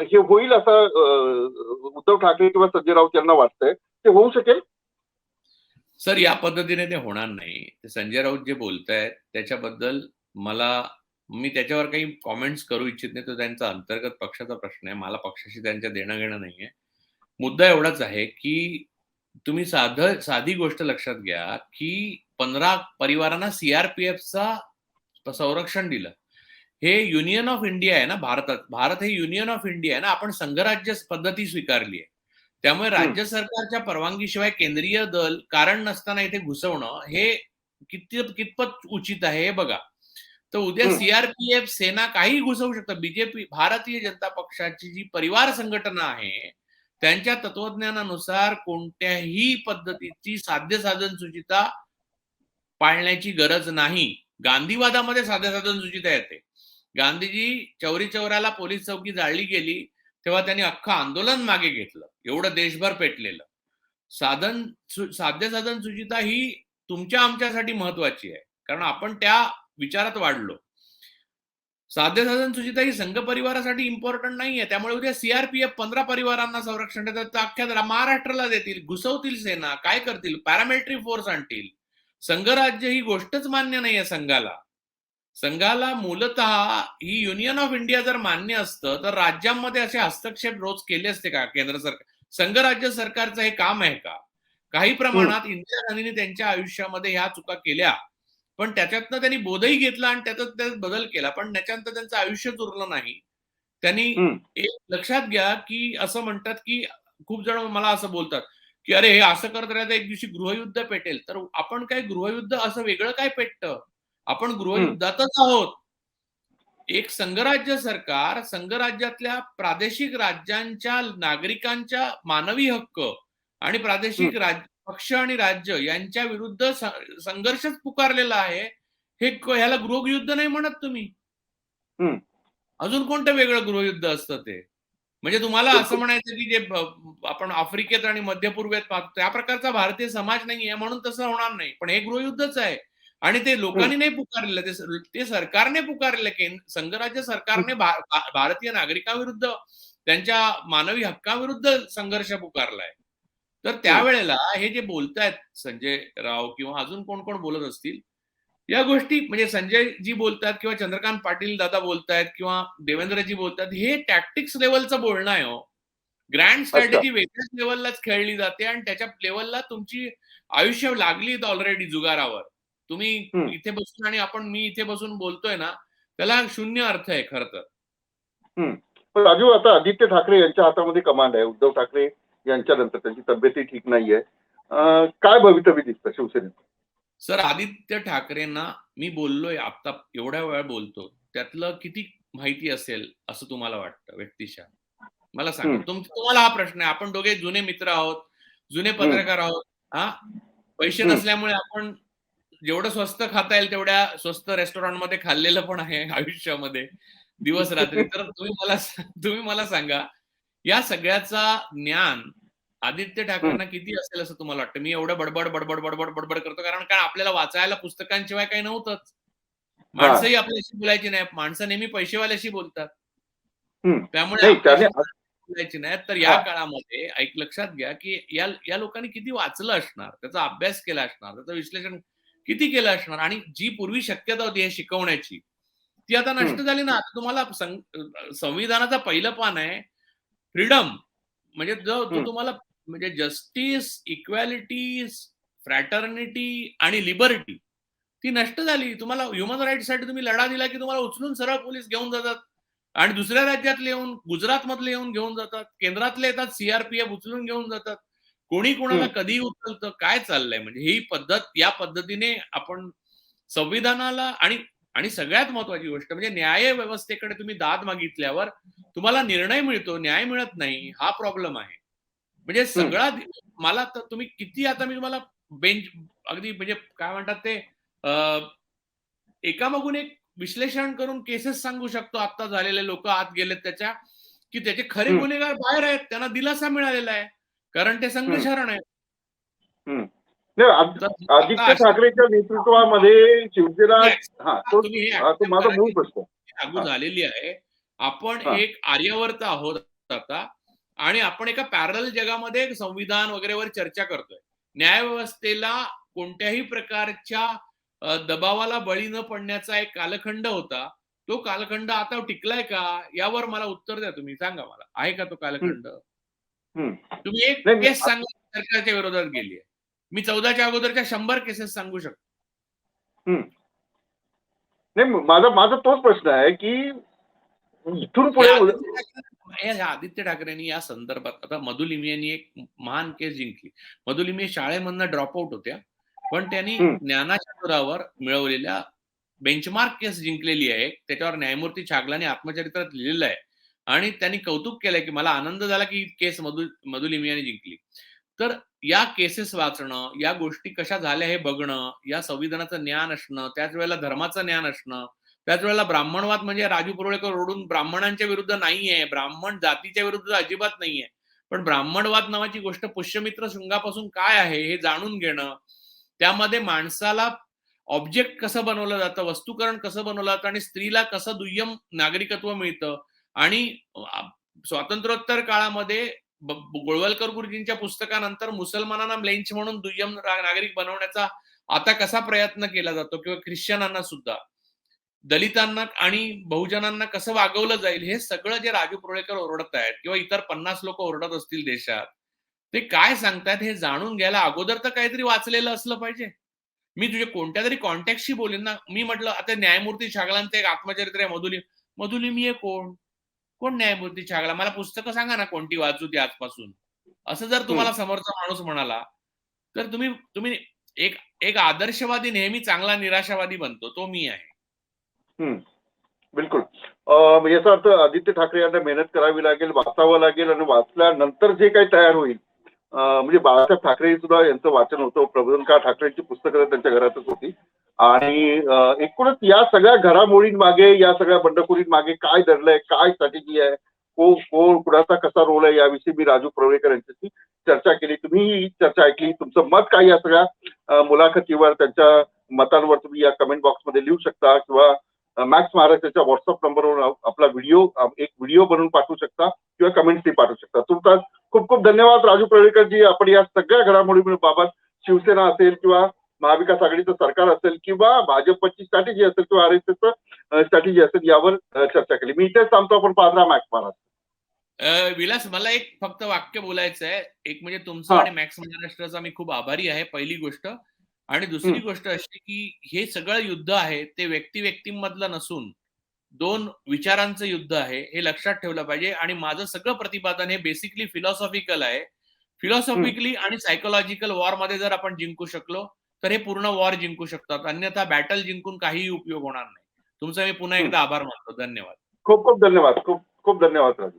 हे होईल असं उद्धव ठाकरे किंवा संजय राऊत यांना वाटतंय. ते होऊ शकेल? सर, या पद्धतीने ते होणार नाही. ते संजय राऊत जे बोलतायत त्याच्याबद्दल मी त्याच्यावर काही कॉमेंट्स करू इच्छित नाही. तो त्यांचा अंतर्गत पक्षाचा प्रश्न आहे. मला पक्षाशी त्यांच्या देणं घेणं नाहीये. मुद्दा एवढाच आहे की तुम्ही साधी गोष्ट लक्षात घ्या की 15 परिवारांना सीआरपीएफचा संरक्षण दिलं. हे युनियन ऑफ इंडिया आहे ना भारत हे युनियन ऑफ इंडिया आहे ना. आपण संघराज्य पद्धती स्वीकारली आहे. त्यामुळे राज्य सरकारच्या परवानगीशिवाय केंद्रीय दल कारण नसताना इथे घुसवणं हे कितपत उचित आहे हे बघा. तर उद्या सीआरपीएफ सेना काही घुसवू शकतं. बीजेपी भारतीय जनता पक्षाची जी परिवार संघटना आहे त्यांच्या तत्वज्ञानानुसार कोणत्याही पद्धतीची साध्य साधन सुचिता पाळण्याची गरज नाही. गांधीवादामध्ये साध्य साधन सुचिता येते. गांधीजी चौरी चौऱ्याला पोलीस चौकी जाळली गेली तेव्हा त्यांनी अख्खं आंदोलन मागे घेतलं. एवढं देशभर पेटलेलं. साध्य साधन सुचिता ही तुमच्या आमच्यासाठी महत्वाची आहे कारण आपण त्या विचारात वाढलो. साध्य साधन सुचिता ही संघ परिवारासाठी इम्पॉर्टंट नाहीये. त्यामुळे उद्या सीआरपीएफ 15 परिवारांना संरक्षण देतात तर अख्ख्या महाराष्ट्राला देतील, घुसवतील सेना, काय करतील, पॅरामिलिटरी फोर्स आणतील. संघराज्य ही गोष्टच मान्य नाहीये संघाला मूलतः ही युनियन ऑफ इंडिया जर मान्य असतं तर राज्यांमध्ये असे हस्तक्षेप रोज केले असते का केंद्र सरकार? संघराज्य सरकारचं हे काम आहे का? काही प्रमाणात इंदिरा गांधींनी त्यांच्या आयुष्यामध्ये ह्या चुका केल्या पण त्याच्यातनं त्यांनी बोधही घेतला आणि त्यात बदल केला पण त्याच्यानंतर त्यांचं आयुष्यच उरलं नाही. त्यांनी एक लक्षात घ्या की असं म्हणतात की खूप जण मला असं बोलतात की अरे हे असं करत राहिलं एक दिवशी गृहयुद्ध पेटेल. तर आपण काय गृहयुद्ध असं वेगळं काय पेटतं? आपण गृहयुद्धातच आहोत. एक संघराज्य सरकार संघराज्यातल्या प्रादेशिक राज्यांच्या नागरिकांच्या मानवी हक्क आणि प्रादेशिक पक्ष आणि राज्य यांच्या विरुद्ध संघर्षच पुकारलेला आहे. ह्याला गृहयुद्ध नाही म्हणत तुम्ही. अजून कोणतं वेगळं गृहयुद्ध असतं ते? म्हणजे तुम्हाला असं म्हणायचं की जे आपण आफ्रिकेत आणि मध्य पूर्वेत पाहतो त्या प्रकारचा भारतीय समाज नाहीये म्हणून तसं होणार नाही. पण हे गृहयुद्धच आहे आणि ते लोकांनी नाही पुकारलेलं, ते सरकारने पुकारलेलं. संघराज्य सरकारने भारतीय नागरिकांविरुद्ध त्यांच्या मानवी हक्कांविरुद्ध संघर्ष पुकारलाय. तर त्यावेळेला हे जे बोलतायत संजय राव किंवा अजून कोण कोण बोलत असतील, या गोष्टी म्हणजे संजय जी बोलतात किंवा चंद्रकांत पाटील दादा बोलतायत किंवा देवेंद्रजी बोलतात, हे टॅक्टिक्स लेवलचं बोलणं आहे हो. ग्रँड स्ट्रॅटेजी वेगळ्याच लेवललाच खेळली जाते आणि त्याच्या लेवलला तुमची आयुष्य लागली ऑलरेडी जुगारावर. तुम्ही इथे बसून आणि मी इथे बसून बोलतोय ना, त्याला शून्य अर्थ आहे खरं तर. पण राजू, आता आदित्य ठाकरे यांच्या हातामध्ये कमांड आहे. उद्धव ठाकरे यांच्यानंतर त्यांची तब्येतही ठीक नाहीये. काय भवितव्य दिसतं शिवसेनेत? सर, आदित्य ठाकरेंना मी बोललोय, आता एवढ्या वेळा बोलतो, त्यातलं किती माहिती असेल असं तुम्हाला वाटतं व्यक्तिशः? मला सांगा. तुम्हाला हा प्रश्न आहे. आपण दोघे जुने मित्र आहोत, जुने पत्रकार आहोत. हा, पैसे नसल्यामुळे आपण जेवढं स्वस्त खाता येईल तेवढ्या स्वस्त रेस्टॉरंटमध्ये खाल्लेलं पण आहे आयुष्यामध्ये दिवस रात्री. तर तुम्ही मला सांगा, या सगळ्याचा ज्ञान आदित्य ठाकरेंना किती असेल असं तुम्हाला वाटतं? मी एवढं बडबड बडबड बडबड बडबड करतो कारण आपल्याला वाचायला पुस्तकांशिवाय काही नव्हतंच. माणसंही आपल्याशी बोलायची नाही. माणसं नेहमी पैसेवाल्याशी बोलतात. त्यामुळे बोलायची नाही. तर या काळामध्ये लक्षात घ्या की या लोकांनी किती वाचलं असणार, त्याचा अभ्यास केला असणार, त्याचं विश्लेषण किती केलं असणार आणि जी पूर्वी शक्यता होती हे शिकवण्याची, ती आता नष्ट झाली ना. आता तुम्हाला संविधानाचं पहिलं पान आहे फ्रीडम, म्हणजे जो तुम्हाला म्हणजे जस्टिस, इक्वॅलिटी, फ्रॅटर्निटी आणि लिबर्टी ती नष्ट झाली. तुम्हाला ह्युमन राईट्ससाठी तुम्ही लढा दिला की तुम्हाला उचलून सरळ पोलीस घेऊन जातात आणि दुसऱ्या राज्यातले येऊन, गुजरात मधले येऊन घेऊन जातात, केंद्रातले येतात, सीआरपीएफ उचलून घेऊन जातात. कोणी कोणाला कधी उचलतं, काय चाललंय? म्हणजे ही पद्धत, या पद्धतीने आपण संविधानाला आणि सगळ्यात महत्वाची गोष्ट म्हणजे न्याय व्यवस्थेकडे तुम्ही दाद मागितल्यावर तुम्हाला निर्णय मिळतो, न्याय मिळत नाही, हा प्रॉब्लेम आहे. म्हणजे सगळा मला तर तुम्ही किती, आता मी तुम्हाला बेंच अगदी म्हणजे काय म्हणतात ते एकामागून एक विश्लेषण करून केसेस सांगू शकतो. आता झालेले लोक आत गेलेत त्याच्या, की त्याचे खरे गुन्हेगार बाहेर आहेत, त्यांना दिलासा मिळालेला आहे कारण ते संघशरण आहे. आदित्य ठाकरेच्या नेतृत्वामध्ये शिवसेना, माझा मूळ प्रश्न लागू झालेली आहे. आपण एक आर्यावर्त आहोत आता आणि आपण एका पॅरल जगामध्ये संविधान वगैरेवर चर्चा करतोय. न्यायव्यवस्थेला कोणत्याही प्रकारच्या दबावाला बळी न पडण्याचा एक कालखंड होता. तो कालखंड आता टिकलाय का, यावर मला उत्तर द्या. तुम्ही सांगा मला, आहे का तो कालखंड? तुम्ही एक केस सांगा सरकारच्या विरोधात गेली आहे. मी 14च्या अगोदरच्या 100 केसेस सांगू शकतो. नाही, माझा तोच प्रश्न आहे की इथून पुढे आदित्य ठाकरेंनी या संदर्भात, आता मधुलिमी यांनी एक महान केस जिंकली. मधुलिमी शाळेमधनं ड्रॉपआउट होत्या, पण त्यांनी ज्ञानाच्या जोरावर मिळवलेल्या बेंचमार्क केस जिंकलेली आहे. त्याच्यावर न्यायमूर्ती छागलाने आत्मचरित्रात लिहिलेलं आहे आणि त्यांनी कौतुक केलंय की मला आनंद झाला की केस मधुलिमी यांनी जिंकली. तर या केसेस वाचणं, या गोष्टी कशा झाल्या हे बघणं, या संविधानाचं ज्ञान असणं, त्याच वेळेला धर्माचं ज्ञान असणं, त्याच वेळेला ब्राह्मणवाद, म्हणजे राजू पुरोळेकर ओढून ब्राह्मणांच्या विरुद्ध नाहीये, ब्राह्मण जातीच्या विरुद्ध अजिबात नाहीये, पण ब्राह्मणवाद नावाची गोष्ट पुष्यमित्र शृंगापासून काय आहे हे जाणून घेणं, त्यामध्ये माणसाला ऑब्जेक्ट कसं बनवलं जातं, वस्तुकरण कसं बनवलं जातं आणि स्त्रीला कसं दुय्यम नागरिकत्व मिळतं आणि स्वातंत्र्योत्तर काळामध्ये गोळवलकर गुरुजींच्या पुस्तकानंतर मुसलमानांना लेंच म्हणून दुय्यम नागरिक बनवण्याचा आता कसा प्रयत्न केला जातो, किंवा ख्रिश्चनांना सुद्धा, दलितांना आणि बहुजनांना कसं वागवलं जाईल, हे सगळं जे राजू पुरोळेकर ओरडत आहेत किंवा इतर 50 लोक ओरडत असतील देशात, ते काय सांगतायत हे जाणून घ्यायला अगोदर तर काहीतरी वाचलेलं असलं पाहिजे. मी तुझे कोणत्या तरी कॉन्टॅक्टशी बोलेन ना. मी म्हटलं आता न्यायमूर्ती छागलांचं एक आत्मचरित्र आहे मधुलिमी आहे. कोण न्यायमूर्ती छागला? मला पुस्तकं सांगा ना कोणती वाचू ती आजपासून, असं जर तुम्हाला समोरचा माणूस म्हणाला तर तुम्ही एक आदर्शवादी नेहमी चांगला निराशावादी बनतो, तो मी आहे. बिलकुल. याचा अर्थ आदित्य ठाकरे यांना मेहनत करावी लागेल, वाचावं लागेल आणि वाचल्यानंतर जे काही तयार होईल, म्हणजे बाळासाहेब ठाकरे सुद्धा यांचं वाचन होतं, प्रबोधनकार ठाकरेंची पुस्तकं त्यांच्या घरातच होती आणि एकूणच या सगळ्या घडामोडींमागे, या सगळ्या बंडखोरींमागे काय दडलंय, काय स्ट्रॅटेजी आहे, कोण कुणाचा कसा रोल आहे, याविषयी मी राजू पुरोळेकर यांच्याशी चर्चा केली. तुम्ही ही चर्चा ऐकली. तुमचं मत काय या सगळ्या मुलाखतीवर, त्यांच्या मतांवर तुम्ही या कमेंट बॉक्समध्ये लिहू शकता किंवा मॅक्स महाराष्ट्राच्या व्हॉट्सअप नंबरवर आपला एक व्हिडिओ बनवून पाठवू शकता किंवा कमेंट्सही पाठवू शकता. तुमचा खूप खूप धन्यवाद राजू प्रवेकरजी. आपण या सगळ्या घडामोडीबाबत शिवसेना असेल किंवा महाविकास आघाडीचं सरकार असेल किंवा भाजपची स्ट्रॅटेजी असेल किंवा आरएसएसचं स्ट्रॅटेजी असेल यावर चर्चा केली. मी इथेच थांबतो. आपण पाहत मॅक्स महाराष्ट्र. विलास, मला एक फक्त वाक्य बोलायचं आहे. एक म्हणजे तुमचं हा. आणि मॅक्स महाराष्ट्राचा मी खूप आभारी आहे, पहिली गोष्ट. आणि दुसरी गोष्ट अशी की हे सगळं युद्ध आहे ते व्यक्तिमधलं नसून दोन विचारांचं युद्ध आहे, हे लक्षात ठेवलं पाहिजे. आणि माझं सगळं प्रतिपादन हे बेसिकली फिलॉसॉफिकल आहे. फिलॉसॉफिकली आणि सायकोलॉजिकल वॉर मध्ये जर आपण जिंकू शकलो तर हे पूर्ण वॉर जिंकू शकतात, अन्यथा बॅटल जिंकून काहीही उपयोग होणार नाही. तुमचा मी पुन्हा एकदा आभार मानतो. धन्यवाद. खूप खूप धन्यवाद. खूप खूप धन्यवाद राजू.